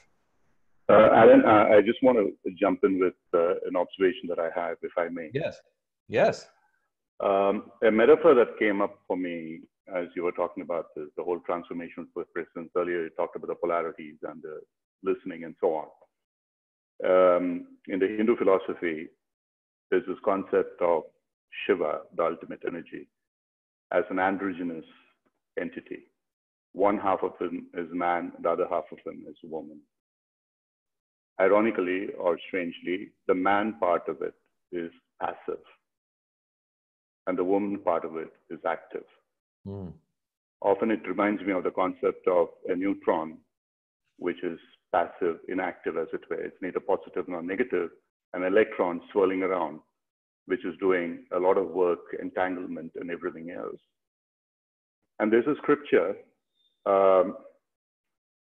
Alan, I just want to jump in with an observation that I have, if I may. Yes. Yes. A metaphor that came up for me as you were talking about the whole transformational presence. Earlier, you talked about the polarities and the listening and so on. In the Hindu philosophy, there's this concept of Shiva, the ultimate energy, as an androgynous entity. One half of him is man, the other half of him is woman. Ironically or strangely, the man part of it is passive, and the woman part of it is active. Mm. Often it reminds me of the concept of a neutron, which is passive, inactive, as it were. It's neither positive nor negative. An electron swirling around, which is doing a lot of work, entanglement, and everything else. And there's a scripture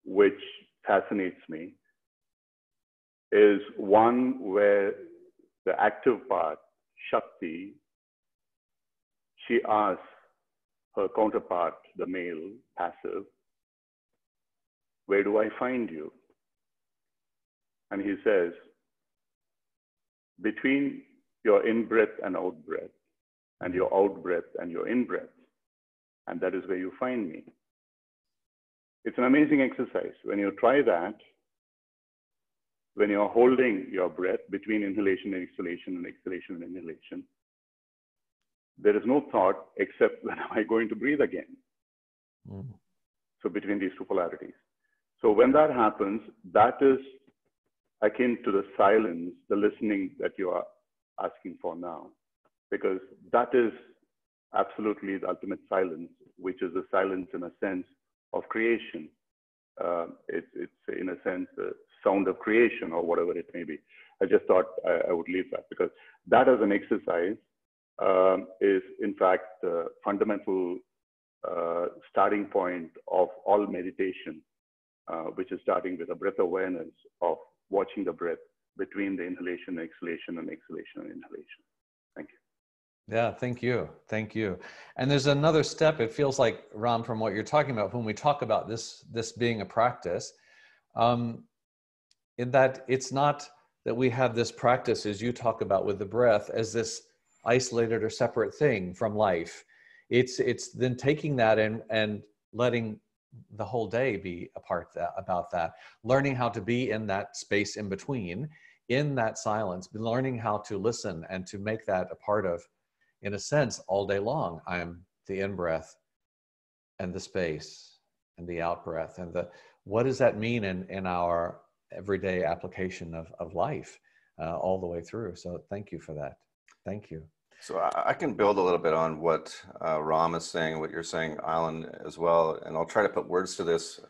which fascinates me, is one where the active part, Shakti, she asks her counterpart, the male, passive, where do I find you? And he says, between your in-breath and out-breath, and your out-breath and your in-breath, and that is where you find me. It's an amazing exercise. When you try that, when you're holding your breath between inhalation and exhalation and exhalation and inhalation, there is no thought except, when am I going to breathe again? Mm. So between these two polarities. So when that happens, that is akin to the silence, the listening that you are asking for now, because that is absolutely the ultimate silence, which is the silence in a sense of creation. It's in a sense the sound of creation, or whatever it may be. I just thought I would leave that, because that as an exercise is in fact the fundamental starting point of all meditation, which is starting with a breath awareness of watching the breath between the inhalation and exhalation and exhalation and inhalation. Thank you. Yeah, thank you. Thank you. And there's another step, it feels like, Ram, from what you're talking about, when we talk about this being a practice, in that it's not that we have this practice, as you talk about with the breath, as this isolated or separate thing from life. It's then taking that and letting the whole day be about that, learning how to be in that space in between, in that silence, learning how to listen and to make that a part of, in a sense, all day long. I'm the in-breath and the space and the out-breath, and what does that mean in our everyday application of life all the way through. So thank you for that. Thank you. So I can build a little bit on what Ram is saying, what you're saying, Alan, as well, and I'll try to put words to this.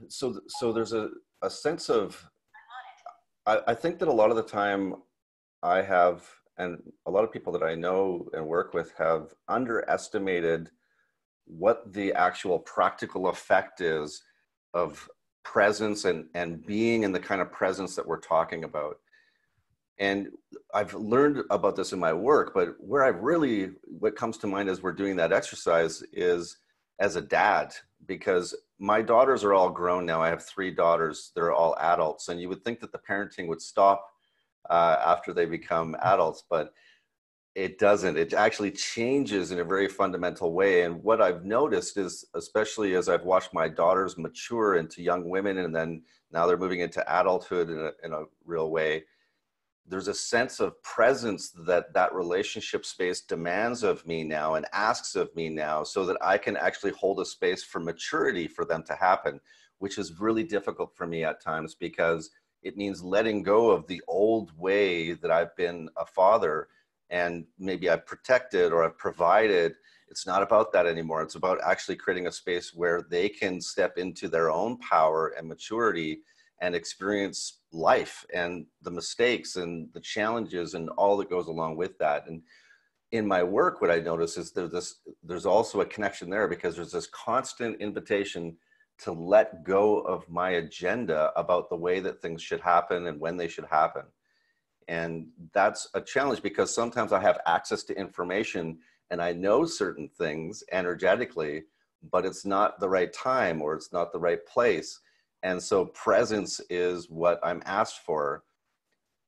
So there's a sense of, I think that a lot of the time I have, and a lot of people that I know and work with have underestimated what the actual practical effect is of presence and being in the kind of presence that we're talking about. And I've learned about this in my work, but what comes to mind as we're doing that exercise is as a dad, because my daughters are all grown now. I have 3 daughters. They're all adults. And you would think that the parenting would stop after they become adults, but it doesn't. It actually changes in a very fundamental way. And what I've noticed is, especially as I've watched my daughters mature into young women, and then now they're moving into adulthood in a real way, there's a sense of presence that relationship space demands of me now and asks of me now, so that I can actually hold a space for maturity for them to happen, which is really difficult for me at times, because it means letting go of the old way that I've been a father and maybe I've protected or I've provided. It's not about that anymore. It's about actually creating a space where they can step into their own power and maturity and experience life and the mistakes and the challenges and all that goes along with that. And in my work, what I notice is there's also a connection there, because there's this constant invitation to let go of my agenda about the way that things should happen and when they should happen. And that's a challenge, because sometimes I have access to information and I know certain things energetically, but it's not the right time or it's not the right place. And so presence is what I'm asked for.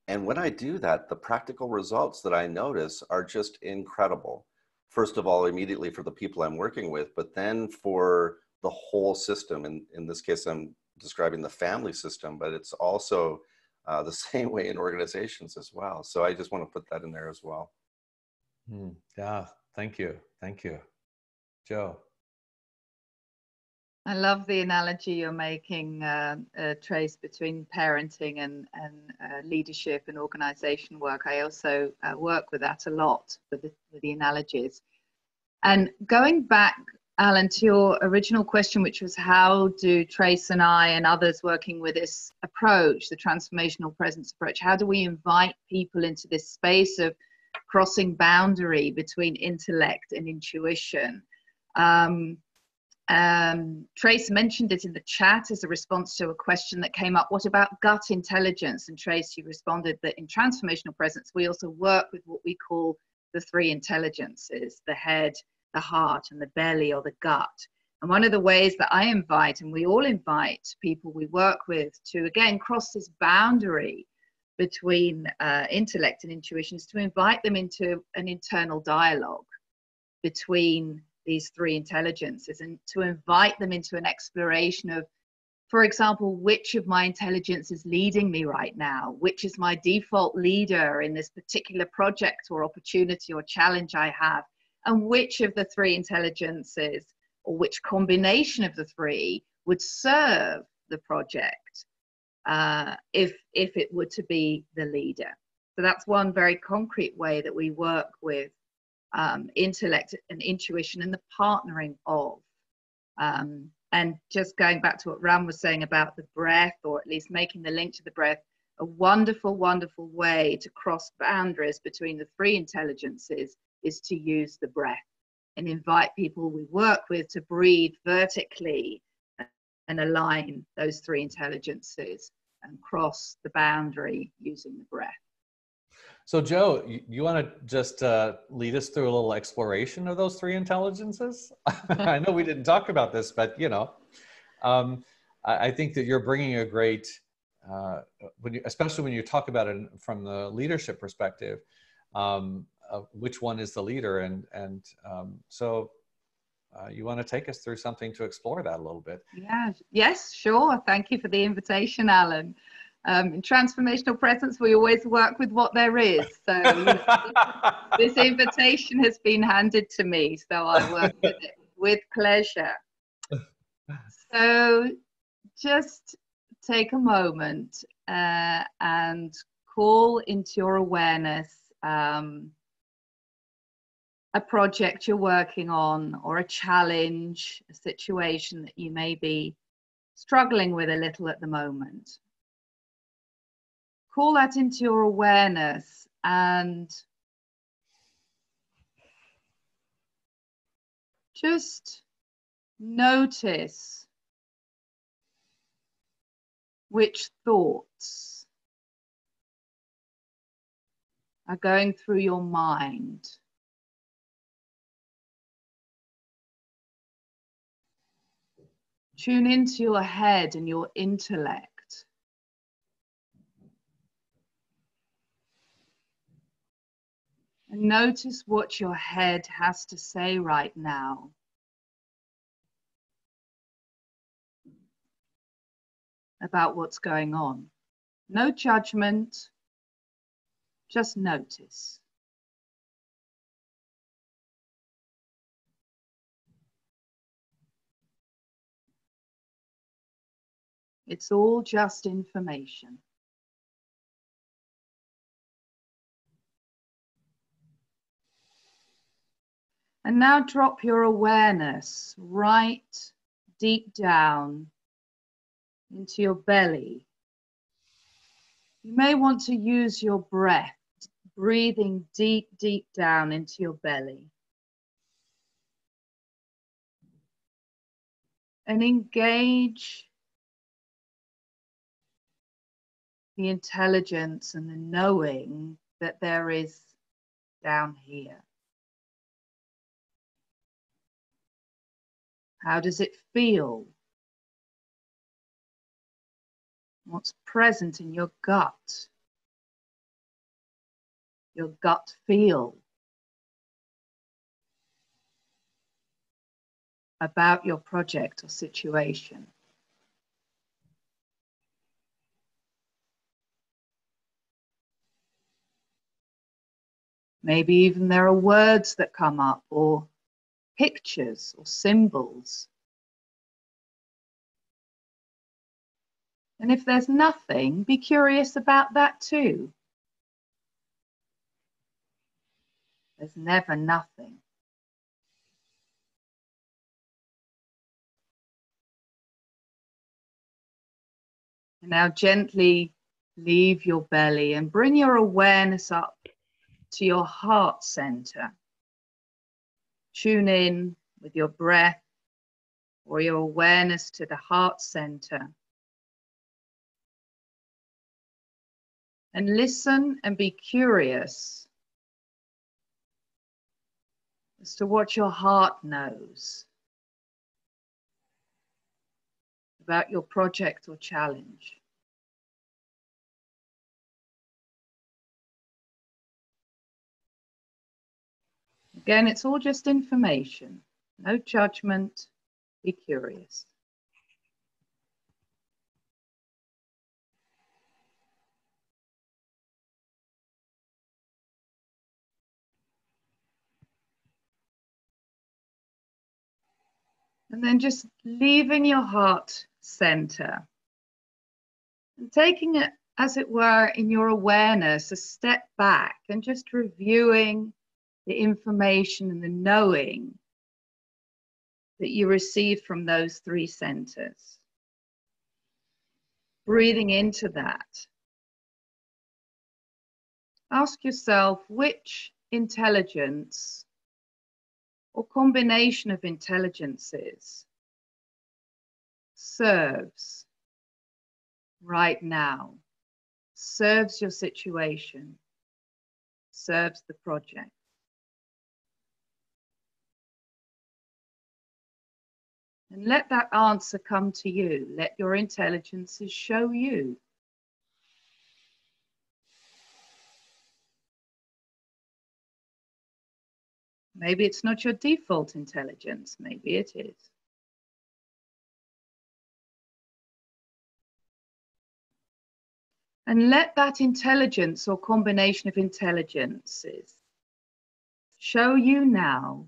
And when I do that, the practical results that I notice are just incredible. First of all, immediately for the people I'm working with, but then for the whole system. And in this case, I'm describing the family system, but it's also the same way in organizations as well. So I just want to put that in there as well. Yeah, thank you. Thank you. Jo. I love the analogy you're making, Trace, between parenting and leadership and organization work. I also work with that a lot, with the analogies. And going back, Alan, to your original question, which was how do Trace and I and others working with this approach, the transformational presence approach, how do we invite people into this space of crossing boundary between intellect and intuition? Trace mentioned it in the chat as a response to a question that came up. What about gut intelligence? And Trace, you responded that in transformational presence, we also work with what we call the 3 intelligences: the head, the heart, and the belly, or the gut. And one of the ways that I invite, and we all invite people we work with to, again, cross this boundary between intellect and intuition, is to invite them into an internal dialogue between these 3 intelligences, and to invite them into an exploration of, for example, which of my intelligence is leading me right now? Which is my default leader in this particular project or opportunity or challenge I have? And which of the 3 intelligences, or which combination of the 3, would serve the project if it were to be the leader? So that's one very concrete way that we work with intellect and intuition and the partnering of. And just going back to what Ram was saying about the breath, or at least making the link to the breath, a wonderful, wonderful way to cross boundaries between the 3 intelligences is to use the breath, and invite people we work with to breathe vertically and align those 3 intelligences and cross the boundary using the breath. So Jo, you want to just lead us through a little exploration of those 3 intelligences? I know we didn't talk about this, but you know, I think that you're bringing a great, especially when you talk about it from the leadership perspective, which one is the leader, and so you want to take us through something to explore that a little bit? Yeah, yes, sure. Thank you for the invitation, Alan. In transformational presence, we always work with what there is. So you know, this invitation has been handed to me, so I'll work with it with pleasure. So just take a moment and call into your awareness a project you're working on, or a challenge, a situation that you may be struggling with a little at the moment. Call that into your awareness and just notice which thoughts are going through your mind. Tune into your head and your intellect. And notice what your head has to say right now. About what's going on. No judgment, just notice. It's all just information. And now drop your awareness right deep down into your belly. You may want to use your breath, breathing deep, deep down into your belly. And engage the intelligence and the knowing that there is down here. How does it feel? What's present in your gut feel about your project or situation. Maybe even there are words that come up, or pictures or symbols. And if there's nothing, be curious about that too. There's never nothing. And now gently leave your belly and bring your awareness up to your heart center. Tune in with your breath or your awareness to the heart center. And listen and be curious as to what your heart knows about your project or challenge. Again, it's all just information. No judgment. Be curious. And then just leaving your heart center and taking it, as it were, in your awareness, a step back and just reviewing the information and the knowing that you received from those three centers. Breathing into that. Ask yourself which intelligence or combination of intelligences serves right now, serves your situation, serves the project. And let that answer come to you. Let your intelligences show you. Maybe it's not your default intelligence, maybe it is. And let that intelligence or combination of intelligences show you now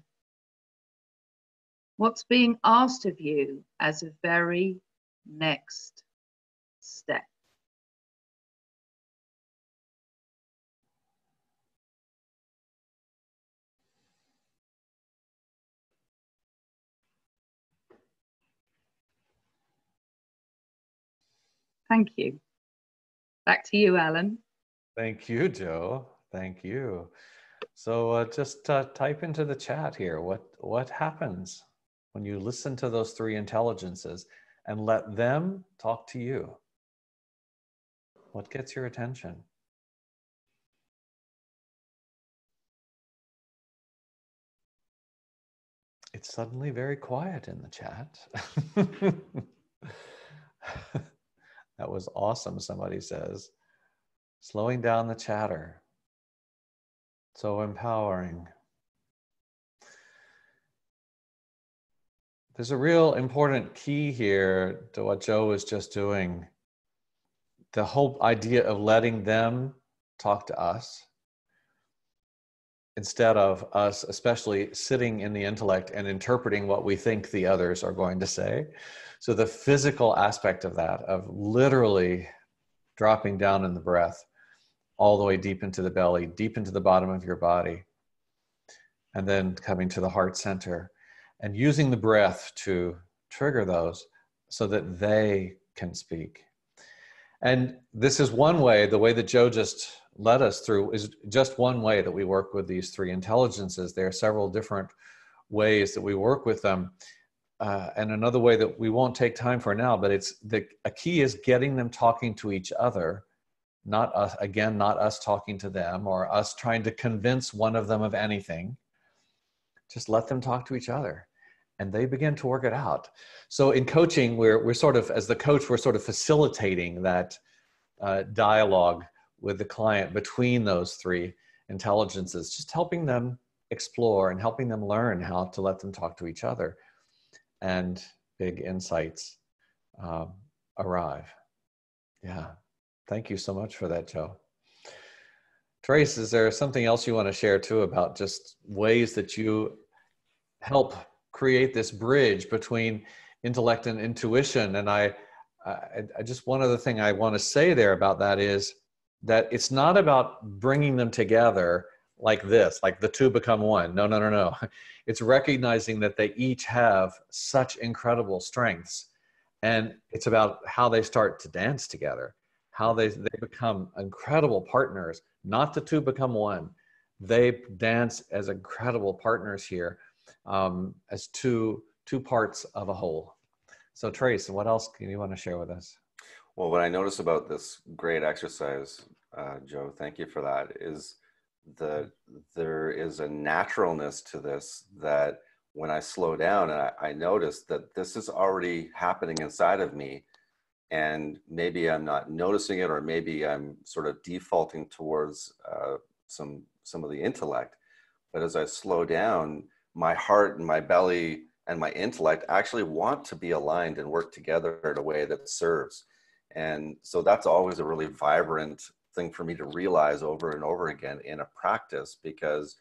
what's being asked of you as a very next step. Thank you. Back to you, Alan. Thank you, Jo. Thank you. So just type into the chat here, what happens when you listen to those three intelligences and let them talk to you? What gets your attention? it's suddenly very quiet in the chat. That was awesome, somebody says. Slowing down the chatter. So empowering. There's a real important key here to what Jo was just doing. The whole idea of letting them talk to us instead of us, especially sitting in the intellect and interpreting what we think the others are going to say. So the physical aspect of that, of literally dropping down in the breath, all the way deep into the belly, deep into the bottom of your body, and then coming to the heart center and using the breath to trigger those so that they can speak. And this is one way, the way that Jo just led us through is just one way that we work with these three intelligences. There are several different ways that we work with them. And another way that we won't take time for now, but a key is getting them talking to each other, not us, again, not us talking to them or us trying to convince one of them of anything. Just let them talk to each other and they begin to work it out. So in coaching, we're sort of, as the coach, we're sort of facilitating that dialogue with the client between those three intelligences, just helping them explore and helping them learn how to let them talk to each other, and big insights arrive. Yeah. Thank you so much for that, Jo. Trace, is there something else you want to share too about just ways that you help create this bridge between intellect and intuition? And I just, one other thing I want to say there about that is that it's not about bringing them together like this, like the two become one. No, no, no, no. It's recognizing that they each have such incredible strengths, and it's about how they start to dance together, how they become incredible partners. Not the two become one. They dance as incredible partners here, as two parts of a whole. So Trace, what else can you want to share with us? Well, what I notice about this great exercise, Jo, thank you for that, is that there is a naturalness to this, that when I slow down, I notice that this is already happening inside of me, and maybe I'm not noticing it, or maybe I'm sort of defaulting towards some of the intellect. But as I slow down, my heart and my belly and my intellect actually want to be aligned and work together in a way that serves. And so that's always a really vibrant thing for me to realize over and over again in a practice, because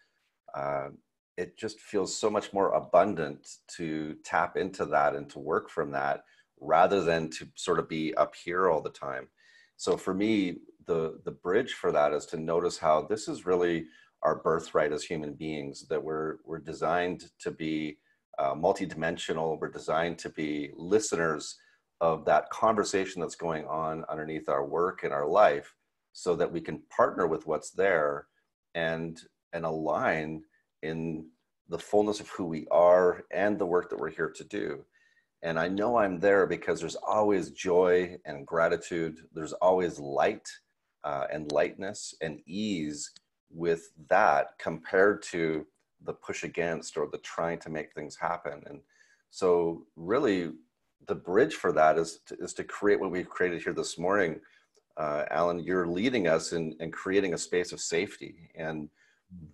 it just feels so much more abundant to tap into that and to work from that, rather than to sort of be up here all the time. So for me, the bridge for that is to notice how this is really our birthright as human beings, that we're designed to be multidimensional. We're designed to be listeners of that conversation that's going on underneath our work and our life, so that we can partner with what's there and align in the fullness of who we are and the work that we're here to do. And I know I'm there because there's always joy and gratitude. There's always light and lightness and ease with that, compared to the push against or the trying to make things happen. And so really the bridge for that is to create what we've created here this morning. Alan, you're leading us in creating a space of safety. And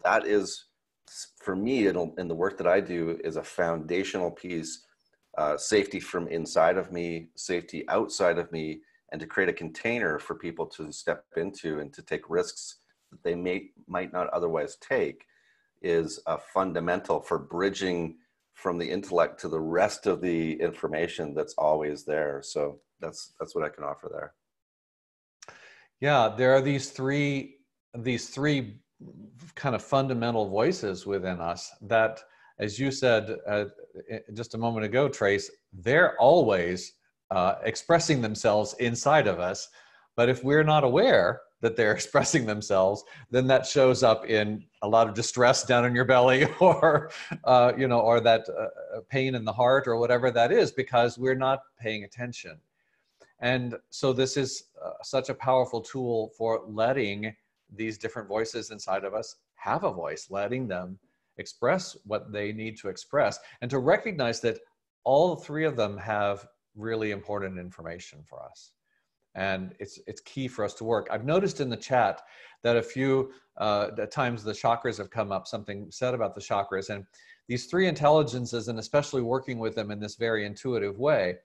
that is, for me, in the work that I do, is a foundational piece. Safety from inside of me, safety outside of me, and to create a container for people to step into and to take risks that they might not otherwise take, is a fundamental for bridging from the intellect to the rest of the information that's always there. So that's what I can offer there. Yeah, there are these three kind of fundamental voices within us that, as you said just a moment ago, Trace, they're always expressing themselves inside of us. But if we're not aware that they're expressing themselves, then that shows up in a lot of distress down in your belly, or or that pain in the heart, or whatever that is, because we're not paying attention. And so this is such a powerful tool for letting these different voices inside of us have a voice, letting them express what they need to express, and to recognize that all three of them have really important information for us. And it's key for us to work. I've noticed in the chat that a few times the chakras have come up, something said about the chakras, and these three intelligences, and especially working with them in this very intuitive way,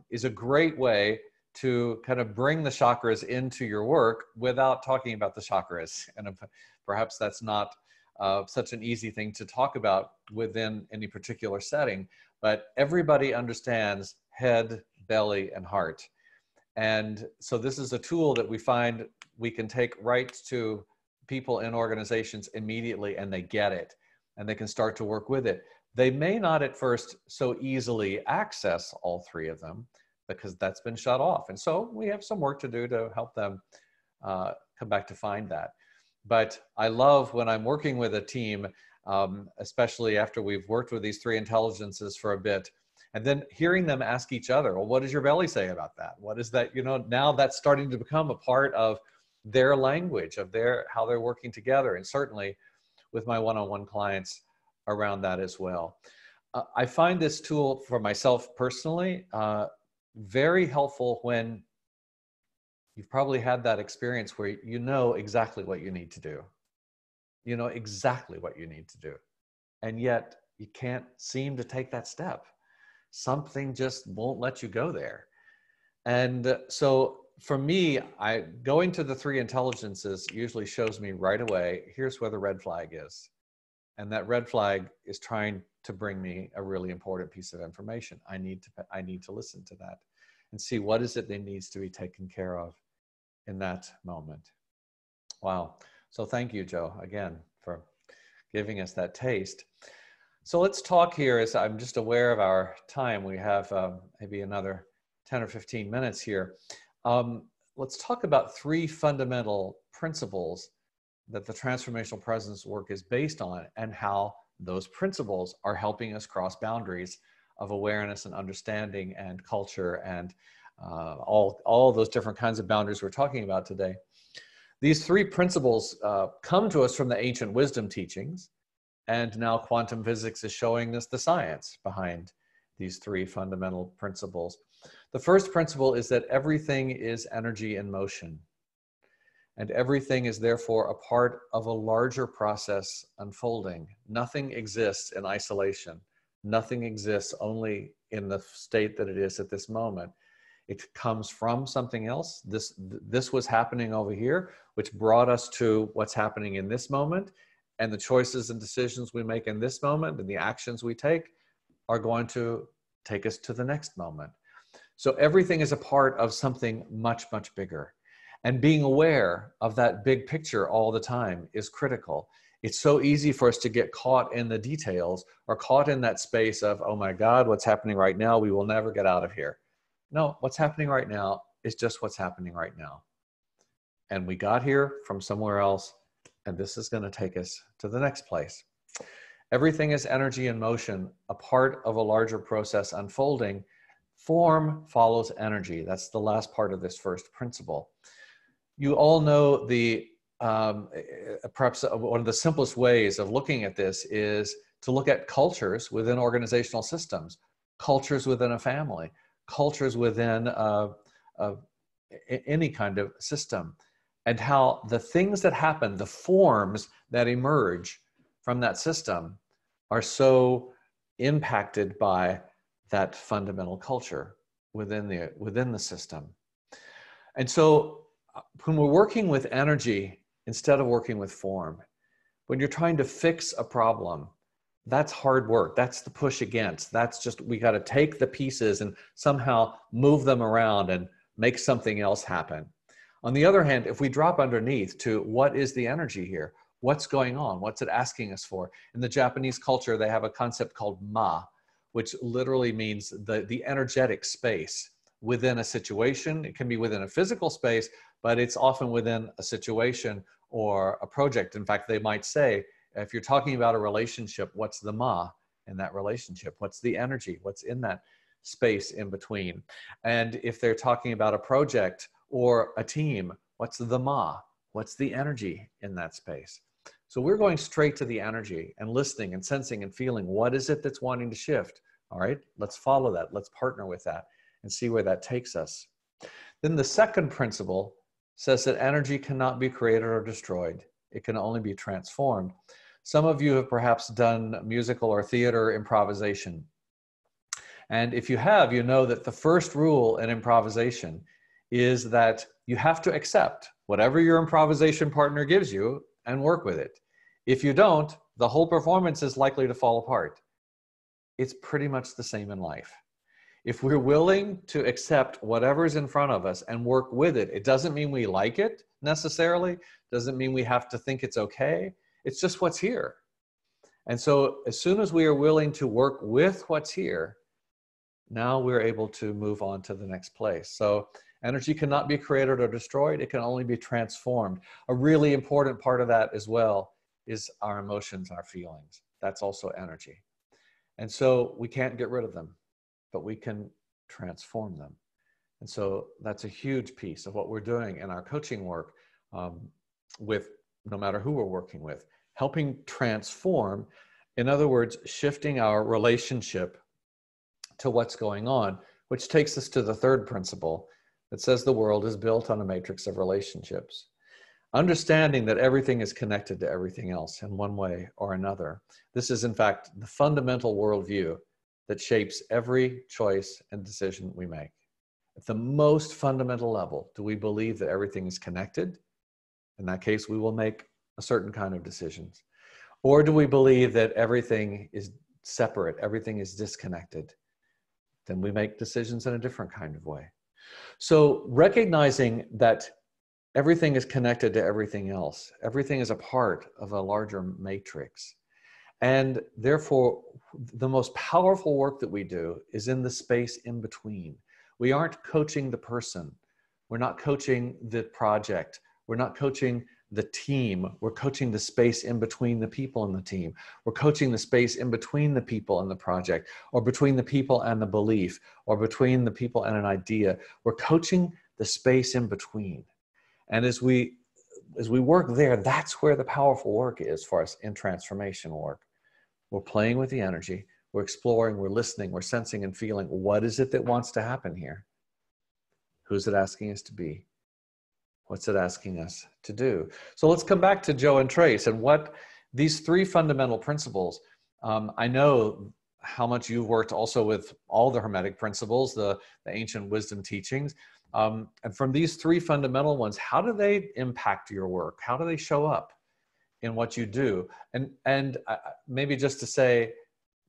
is a great way to kind of bring the chakras into your work without talking about the chakras. And perhaps that's not such an easy thing to talk about within any particular setting, but everybody understands head, belly, and heart. And so this is a tool that we find we can take right to people in organizations immediately, and they get it, and they can start to work with it. They may not at first so easily access all three of them because that's been shut off. And so we have some work to do to help them come back to find that. But I love when I'm working with a team, especially after we've worked with these three intelligences for a bit, and then hearing them ask each other, well, what does your belly say about that? What is that? You know, now that's starting to become a part of their language, of how they're working together. And certainly with my one-on-one clients around that as well. I find this tool for myself personally very helpful when you've probably had that experience where you know exactly what you need to do. You know exactly what you need to do. And yet you can't seem to take that step. Something just won't let you go there. And so for me, going to the three intelligences usually shows me right away, here's where the red flag is. And that red flag is trying to bring me a really important piece of information. I need to listen to that and see what is it that needs to be taken care of in that moment. Wow. So thank you, Jo, again, for giving us that taste. So let's talk here, as I'm just aware of our time. We have maybe another 10 or 15 minutes here. Let's talk about three fundamental principles that the transformational presence work is based on, and how those principles are helping us cross boundaries of awareness and understanding and culture and all those different kinds of boundaries we're talking about today. These three principles come to us from the ancient wisdom teachings, and now quantum physics is showing us the science behind these three fundamental principles. The first principle is that everything is energy in motion, and everything is therefore a part of a larger process unfolding. Nothing exists in isolation. Nothing exists only in the state that it is at this moment. It comes from something else. This was happening over here, which brought us to what's happening in this moment. And the choices and decisions we make in this moment and the actions we take are going to take us to the next moment. So everything is a part of something much, much bigger. And being aware of that big picture all the time is critical. It's so easy for us to get caught in the details, or caught in that space of, oh my God, what's happening right now? We will never get out of here. No, what's happening right now is just what's happening right now. And we got here from somewhere else, and this is going to take us to the next place. Everything is energy in motion, a part of a larger process unfolding. Form follows energy. That's the last part of this first principle. You all know perhaps one of the simplest ways of looking at this is to look at cultures within organizational systems, cultures within a family, cultures within any kind of system, and how the things that happen, the forms that emerge from that system, are so impacted by that fundamental culture within the system. And so when we're working with energy instead of working with form, when you're trying to fix a problem, that's hard work. That's the push against. That's just, we got to take the pieces and somehow move them around and make something else happen. On the other hand, if we drop underneath to what is the energy here? What's going on? What's it asking us for? In the Japanese culture, they have a concept called ma, which literally means the energetic space within a situation. It can be within a physical space, but it's often within a situation or a project. In fact, they might say, if you're talking about a relationship, what's the ma in that relationship? What's the energy? What's in that space in between? And if they're talking about a project or a team, what's the ma? What's the energy in that space? So we're going straight to the energy and listening and sensing and feeling, what is it that's wanting to shift? All right, let's follow that. Let's partner with that and see where that takes us. Then the second principle says that energy cannot be created or destroyed. It can only be transformed. Some of you have perhaps done musical or theater improvisation. And if you have, you know that the first rule in improvisation is that you have to accept whatever your improvisation partner gives you and work with it. If you don't, the whole performance is likely to fall apart. It's pretty much the same in life. If we're willing to accept whatever's in front of us and work with it, it doesn't mean we like it necessarily, doesn't mean we have to think it's okay. It's just what's here. And so as soon as we are willing to work with what's here, now we're able to move on to the next place. So energy cannot be created or destroyed. It can only be transformed. A really important part of that as well is our emotions, our feelings. That's also energy. And so we can't get rid of them, but we can transform them. And so that's a huge piece of what we're doing in our coaching work with no matter who we're working with, helping transform, in other words, shifting our relationship to what's going on, which takes us to the third principle that says the world is built on a matrix of relationships. Understanding that everything is connected to everything else in one way or another. This is, in fact, the fundamental worldview that shapes every choice and decision we make. At the most fundamental level, do we believe that everything is connected? In that case, we will make a certain kind of decisions. Or do we believe that everything is separate, everything is disconnected? Then we make decisions in a different kind of way. So recognizing that everything is connected to everything else, everything is a part of a larger matrix. And therefore, the most powerful work that we do is in the space in between. We aren't coaching the person. We're not coaching the project. We're not coaching the team. We're coaching the space in between the people in the team. We're coaching the space in between the people and the project, or between the people and the belief, or between the people and an idea. We're coaching the space in between. And as we work there, that's where the powerful work is for us in transformational work. We're playing with the energy. We're exploring, we're listening, we're sensing and feeling. What is it that wants to happen here? Who's it asking us to be? What's it asking us to do? So let's come back to Jo and Trace and what these three fundamental principles. I know how much you've worked also with all the Hermetic principles, the ancient wisdom teachings. And from these three fundamental ones, how do they impact your work? How do they show up in what you do? And maybe just to say,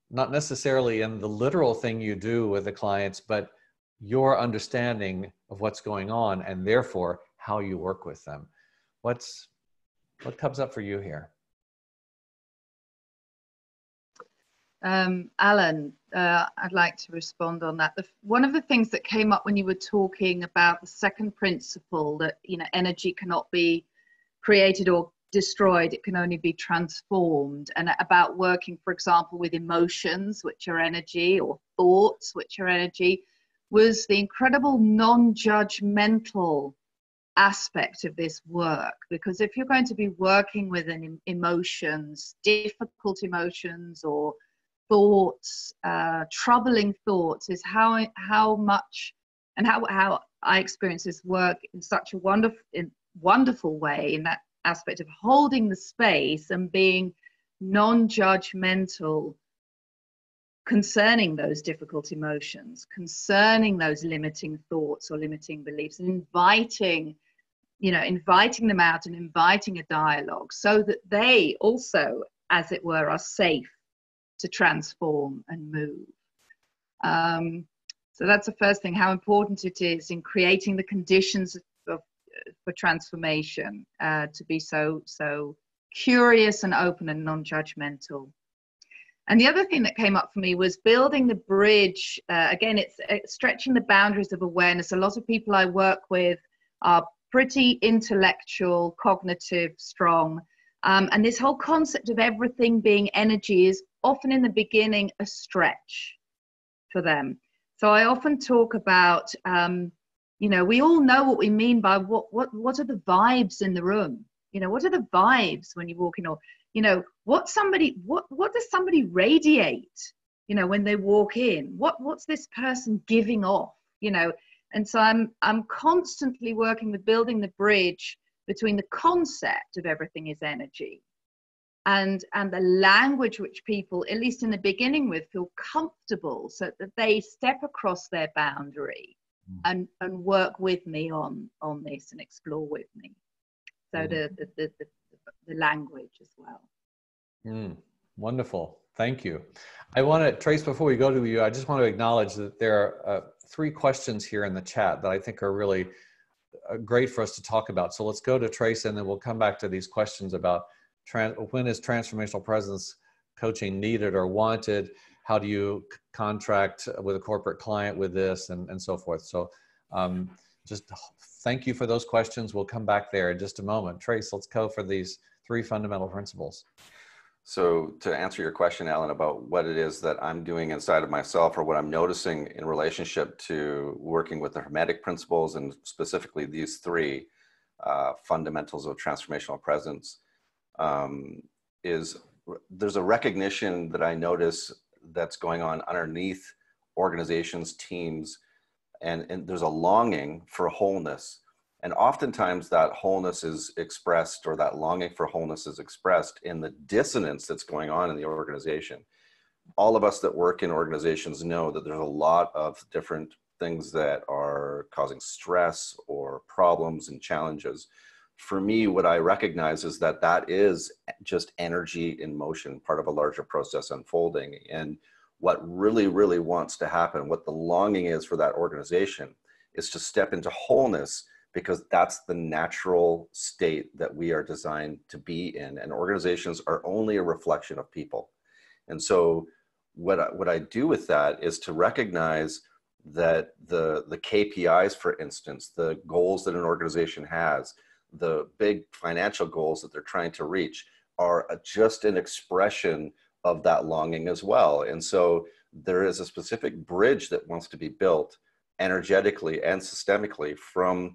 not necessarily in the literal thing you do with the clients, but your understanding of what's going on and therefore how you work with them. What comes up for you here? Alan, I'd like to respond on that. One of the things that came up when you were talking about the second principle, that energy cannot be created or destroyed, it can only be transformed, and about working, for example, with emotions, which are energy, or thoughts, which are energy, was the incredible non-judgmental aspect of this work. Because if you're going to be working with emotions, difficult emotions or thoughts, troubling thoughts, is how much and how I experience this work in such a wonderful way, in that aspect of holding the space and being non-judgmental concerning those difficult emotions, concerning those limiting thoughts or limiting beliefs, and inviting them out and inviting a dialogue so that they also, as it were, are safe to transform and move. So that's the first thing, how important it is in creating the conditions for transformation, to be so curious and open and non-judgmental. And the other thing that came up for me was building the bridge. Again, it's stretching the boundaries of awareness. A lot of people I work with are pretty intellectual, cognitive, strong. And this whole concept of everything being energy is often in the beginning a stretch for them. So I often talk about, we all know what we mean by what are the vibes in the room. You know, what are the vibes when you walk in? Or, you know, what does somebody radiate, you know, when they walk in? What's this person giving off, you know? And so I'm constantly working with building the bridge between the concept of everything is energy and the language which people, at least in the beginning with, feel comfortable, so that they step across their boundary and work with me on this and explore with me. So the language as well. Wonderful. Thank you. I want to, Trace, before we go to you, I just want to acknowledge that there are 3 questions here in the chat that I think are really great for us to talk about. So let's go to Trace, and then we'll come back to these questions about when is transformational presence coaching needed or wanted? How do you contract with a corporate client with this, and so forth? So just thank you for those questions. We'll come back there in just a moment. Trace, let's go for these 3 fundamental principles. So to answer your question, Alan, about what it is that I'm doing inside of myself, or what I'm noticing in relationship to working with the Hermetic principles, and specifically these 3 fundamentals of transformational presence, is there's a recognition that I notice that's going on underneath organizations, teams, and there's a longing for wholeness. And oftentimes that wholeness is expressed, or that longing for wholeness is expressed in the dissonance that's going on in the organization. All of us that work in organizations know that there's a lot of different things that are causing stress or problems and challenges. For me, what I recognize is that that is just energy in motion, part of a larger process unfolding. And what really, really wants to happen, what the longing is for that organization, is to step into wholeness, because that's the natural state that we are designed to be in. And organizations are only a reflection of people. And so what I do with that is to recognize that the KPIs, for instance, the goals that an organization has, the big financial goals that they're trying to reach, are just an expression of that longing as well. And so there is a specific bridge that wants to be built energetically and systemically from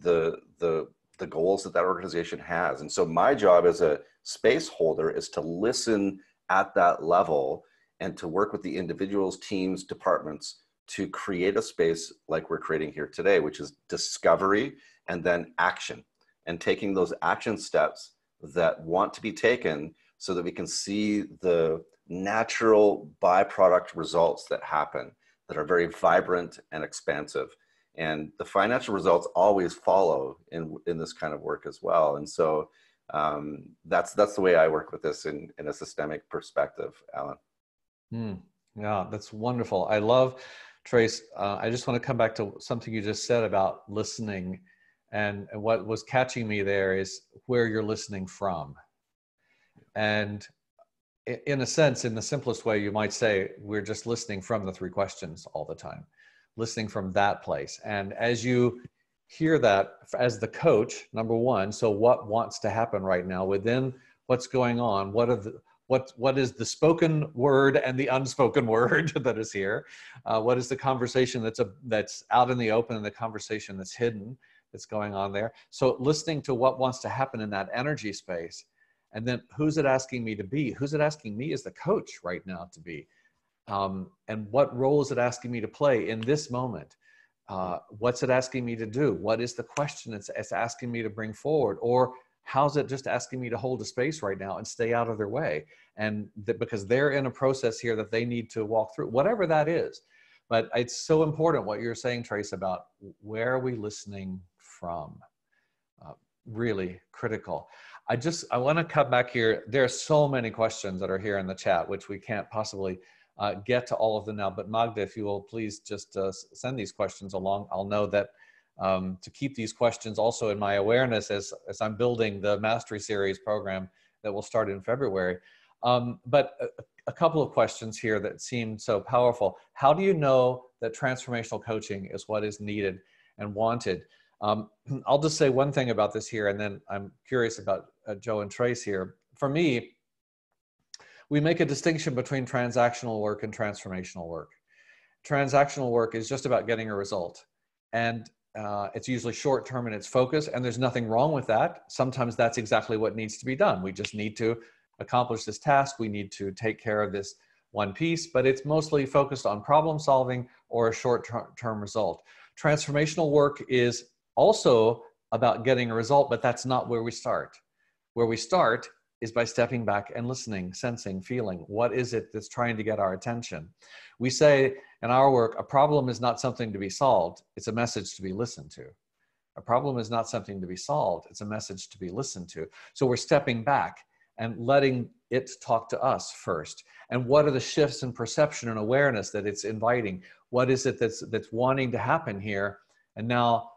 the goals that organization has. And so my job as a space holder is to listen at that level and to work with the individuals, teams, departments to create a space like we're creating here today, which is discovery and then action, and taking those action steps that want to be taken so that we can see the natural byproduct results that happen, that are very vibrant and expansive. And the financial results always follow in this kind of work as well. And so that's the way I work with this in a systemic perspective, Alan. Yeah, that's wonderful. I love, Trace, I just want to come back to something you just said about listening. And what was catching me there is where you're listening from. And in a sense, in the simplest way, you might say, we're just listening from the 3 questions all the time. Listening from that place. And as you hear that as the coach, number 1, so what wants to happen right now within what's going on? What is the spoken word and the unspoken word that is here? What is the conversation that's out in the open, and the conversation that's hidden that's going on there? So listening to what wants to happen in that energy space. And then who's it asking me to be? Who's it asking me as the coach right now to be? And what role is it asking me to play in this moment? What's it asking me to do? What is the question it's asking me to bring forward? Or how's it just asking me to hold a space right now and stay out of their way? And because they're in a process here that they need to walk through, whatever that is. But it's so important what you're saying, Trace, about where are we listening from? Really critical. I want to come back here. There are so many questions that are here in the chat, which we can't possibly get to all of them now, but Magda, if you will please just send these questions along. I'll know that to keep these questions also in my awareness as I'm building the Mastery Series program that will start in February. But a couple of questions here that seem so powerful. How do you know that transformational coaching is what is needed and wanted? I'll just say one thing about this here, and then I'm curious about Jo and Trace here. For me, we make a distinction between transactional work and transformational work. Transactional work is just about getting a result. And It's usually short term in its focus, and there's nothing wrong with that. Sometimes that's exactly what needs to be done. We just need to accomplish this task. We need to take care of this one piece, but it's mostly focused on problem solving or a short-term result. Transformational work is also about getting a result, but that's not where we start. Where we start is by stepping back and listening, sensing, feeling. What is it that's trying to get our attention? We say in our work, a problem is not something to be solved. It's a message to be listened to. A problem is not something to be solved. It's a message to be listened to. So we're stepping back and letting it talk to us first. And what are the shifts in perception and awareness that it's inviting? What is it that's wanting to happen here? And now,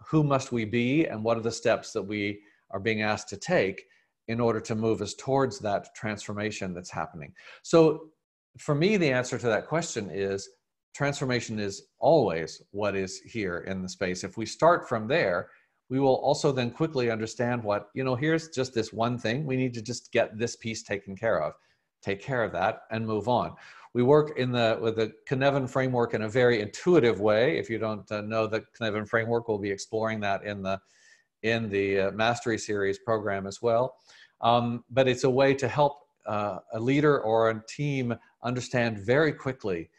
who must we be? And what are the steps that we are being asked to take in order to move us towards that transformation that's happening? So for me, the answer to that question is transformation is always what is here in the space. If we start from there, we will also then quickly understand what, here's just this one thing. We need to just get this piece taken care of. Take care of that and move on. We work with the Cynefin framework in a very intuitive way. If you don't know the Cynefin framework, we'll be exploring that in the Mastery Series program as well. But it's a way to help a leader or a team understand very quickly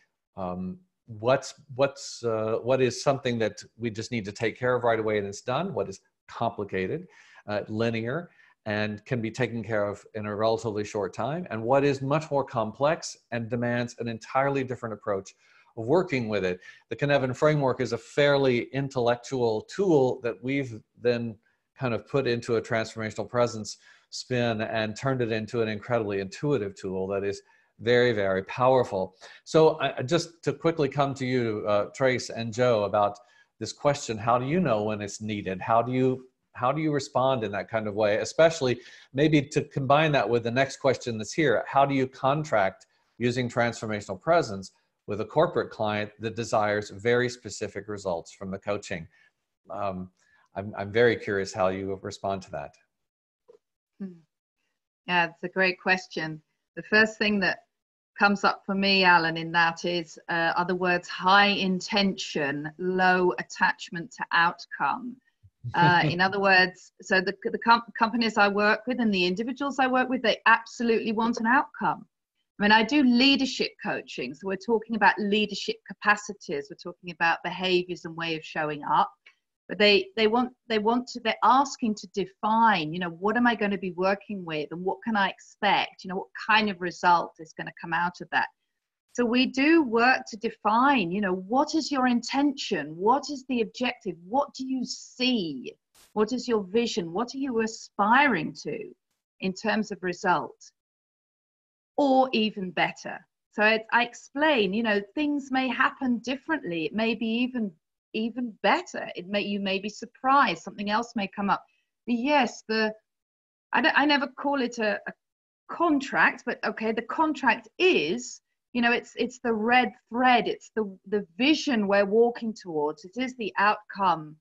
what is something that we just need to take care of right away and it's done, what is complicated, linear, and can be taken care of in a relatively short time, and what is much more complex and demands an entirely different approach of working with it. The Cynefin framework is a fairly intellectual tool that we've then kind of put into a transformational presence spin and turned it into an incredibly intuitive tool that is very, very powerful. So just to quickly come to you, Trace and Jo, about this question, how do you know when it's needed? How do you respond in that kind of way? Especially maybe to combine that with the next question that's here, how do you contract using transformational presence with a corporate client that desires very specific results from the coaching? I'm very curious how you respond to that. Yeah, it's a great question. The first thing that comes up for me, Alan, in that is are the words high intention, low attachment to outcome. In other words, so the companies I work with and the individuals I work with, they absolutely want an outcome. I mean, I do leadership coaching, so we're talking about leadership capacities, we're talking about behaviors and way of showing up. But they're asking to define, what am I going to be working with and what can I expect? What kind of result is going to come out of that? So we do work to define, what is your intention? What is the objective? What do you see? What is your vision? What are you aspiring to in terms of result? Or even better. So I explain, things may happen differently. It may be even better. You may be surprised. Something else may come up. But yes, I never call it a contract, but okay, the contract is, it's the red thread. It's the vision we're walking towards. It is the outcome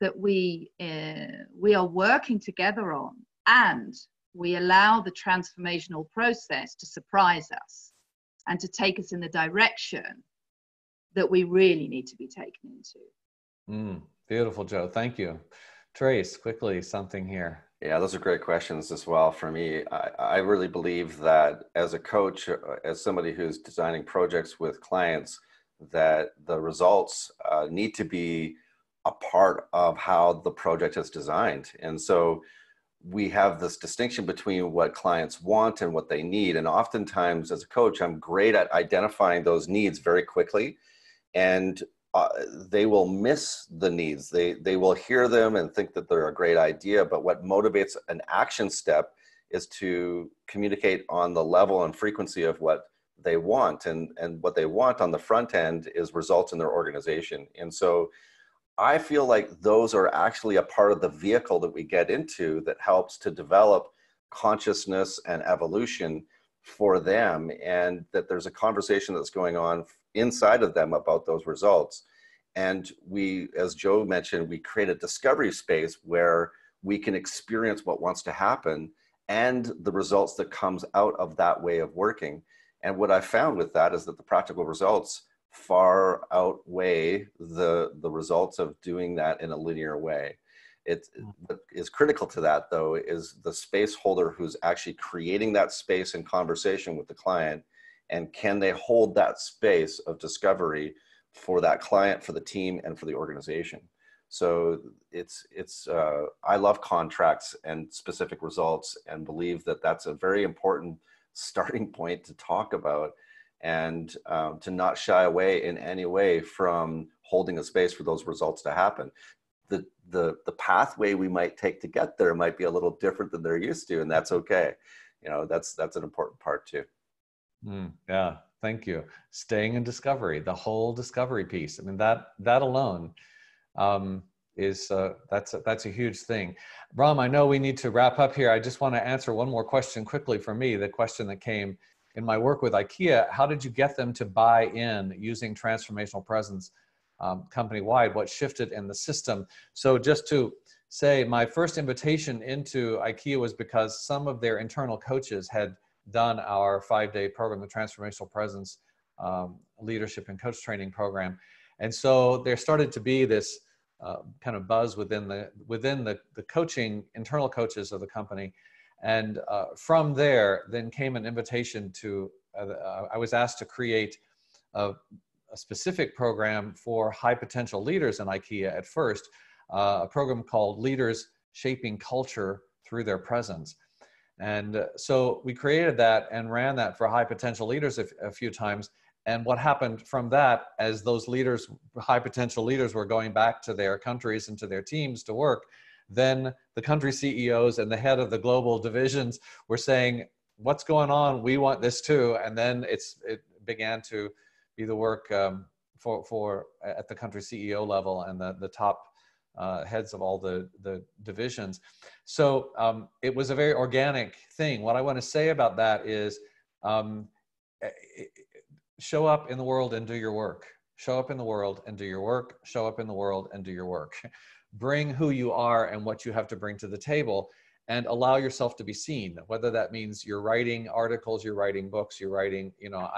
that we are working together on, and we allow the transformational process to surprise us and to take us in the direction that we really need to be taken into. Beautiful, Jo. Thank you. Trace, quickly, something here. Yeah, those are great questions as well for me. I really believe that as a coach, as somebody who's designing projects with clients, that the results need to be a part of how the project is designed. And so we have this distinction between what clients want and what they need. And oftentimes as a coach, I'm great at identifying those needs very quickly. And they will miss the needs. They will hear them and think that they're a great idea, but what motivates an action step is to communicate on the level and frequency of what they want. And what they want on the front end is results in their organization. And so I feel like those are actually a part of the vehicle that we get into that helps to develop consciousness and evolution for them, and that there's a conversation that's going on inside of them about those results. And we, as Jo mentioned, we create a discovery space where we can experience what wants to happen and the results that comes out of that way of working. And what I found with that is that the practical results far outweigh the results of doing that in a linear way. What is critical to that, though, is the space holder who's actually creating that space in conversation with the client, and can they hold that space of for that client, for the team, and for the organization. So I love contracts and specific results, and believe that that's a very important starting point to talk about, and to not shy away in any way from holding a space for those results to happen. The pathway we might take to get there might be a little different than they're used to, and that's okay. You know, that's an important part too. Yeah, thank you. Staying in discovery, the whole discovery piece. I mean, that alone is that's a huge thing. Ram, I know we need to wrap up here. I just want to answer one more question quickly for me. The question that came in my work with IKEA: how did you get them to buy in using transformational presence company-wide? What shifted in the system? So just to say, my first invitation into IKEA was because some of their internal coaches had done our 5-day program, the Transformational Presence Leadership and Coach Training Program. And so there started to be this kind of buzz within the coaching, internal coaches of the company. And from there, then came an invitation to, I was asked to create a specific program for high potential leaders in IKEA at first, a program called Leaders Shaping Culture Through Their Presence. And so we created that and ran that for high potential leaders a few times. And what happened from that, as those leaders, high potential leaders, were going back to their countries and to their teams to work, then the country CEOs and the head of the global divisions were saying, what's going on? We want this too. And then it began to be the work for at the country CEO level and the top heads of all the divisions. So it was a very organic thing. What I want to say about that is show up in the world and do your work. Show up in the world and do your work. Show up in the world and do your work. Bring who you are and what you have to bring to the table, and allow yourself to be seen. Whether that means you're writing articles, you're writing books, you're writing, you know,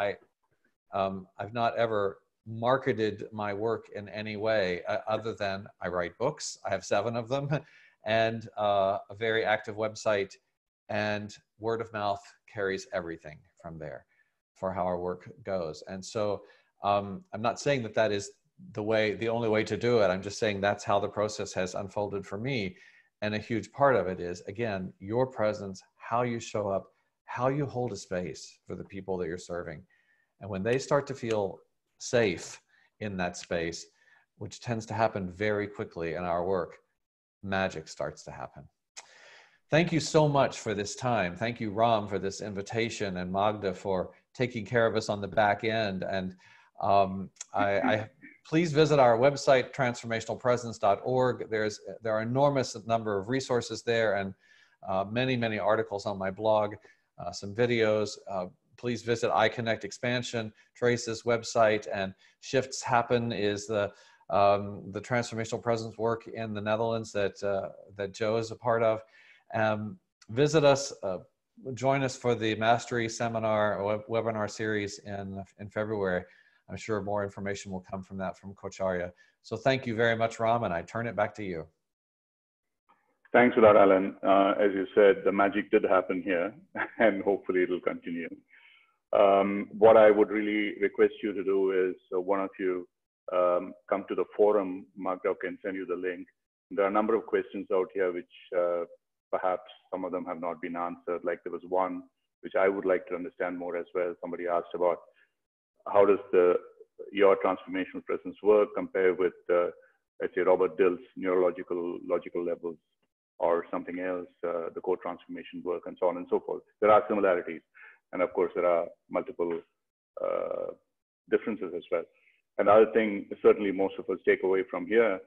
I've not ever marketed my work in any way other than I write books. I have 7 of them, and a very active website, and word of mouth carries everything from there for how our work goes. And so I'm not saying that that is the only way to do it. I'm just saying that's how the process has unfolded for me. And a huge part of it is, again, your presence, how you show up, how you hold a space for the people that you're serving. And when they start to feel safe in that space, which tends to happen very quickly in our work, magic starts to happen. Thank you so much for this time. Thank you, Ram, for this invitation, and Magda for taking care of us on the back end. And please visit our website, transformationalpresence.org. There are enormous number of resources there, and many, many articles on my blog, some videos. Please visit iConnect Expansion, Trace's website, and Shifts Happen is the transformational presence work in the Netherlands that Jo is a part of. Visit us, join us for the Mastery Seminar or webinar series in February. I'm sure more information will come from that from Coacharya. So thank you very much, Ram, and I turn it back to you. Thanks for that, Alan. As you said, the magic did happen here, and hopefully it will continue. What I would really request you to do is one of you come to the forum. Magda can send you the link. There are a number of questions out here which perhaps some of them have not been answered. Like there was one which I would like to understand more as well. Somebody asked about how does your transformational presence work compare with, let's say, Robert Dill's logical levels or something else, the core transformation work, and so on and so forth. There are similarities. And of course, there are multiple differences as well. Another thing, certainly most of us take away from here,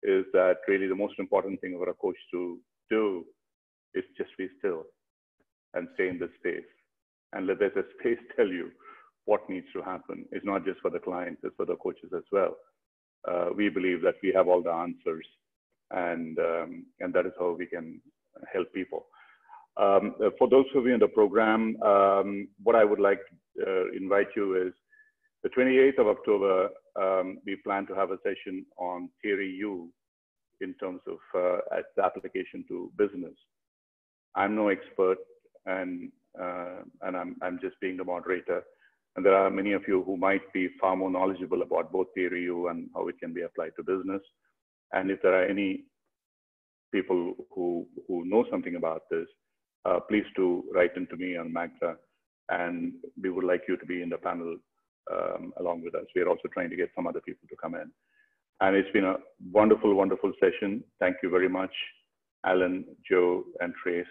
is that really the most important thing for a coach to do is just be still and stay in this space. And let that space tell you what needs to happen. It's not just for the clients, it's for the coaches as well. We believe that we have all the answers, and that is how we can help people. For those of you in the program, what I would like to invite you is, The 28th of October, we plan to have a session on Theory U in terms of its application to business. I'm no expert, and I'm just being the moderator. And there are many of you who might be far more knowledgeable about both Theory U and how it can be applied to business. And if there are any people who know something about this, please do write into me on Magda, and we would like you to be in the panel along with us. We are also trying to get some other people to come in. And it's been a wonderful, wonderful session. Thank you very much, Alan, Jo, and Trace.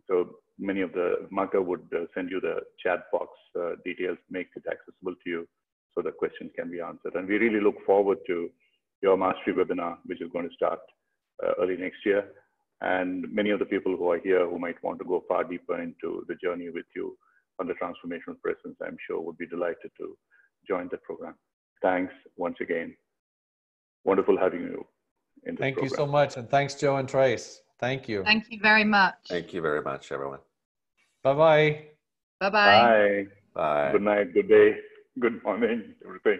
So many of Magda would send you the chat box details, make it accessible to you so the questions can be answered. And we really look forward to your mastery webinar, which is going to start early next year. And many of the people who are here who might want to go far deeper into the journey with you on the Transformational Presence, I'm sure would be delighted to join the program. Thanks once again. Wonderful having you in this program. Thank you so much. And thanks, Jo and Trace. Thank you. Thank you very much. Thank you very much, everyone. Bye-bye. Bye-bye. Bye. Bye. Good night, good day, good morning, everything.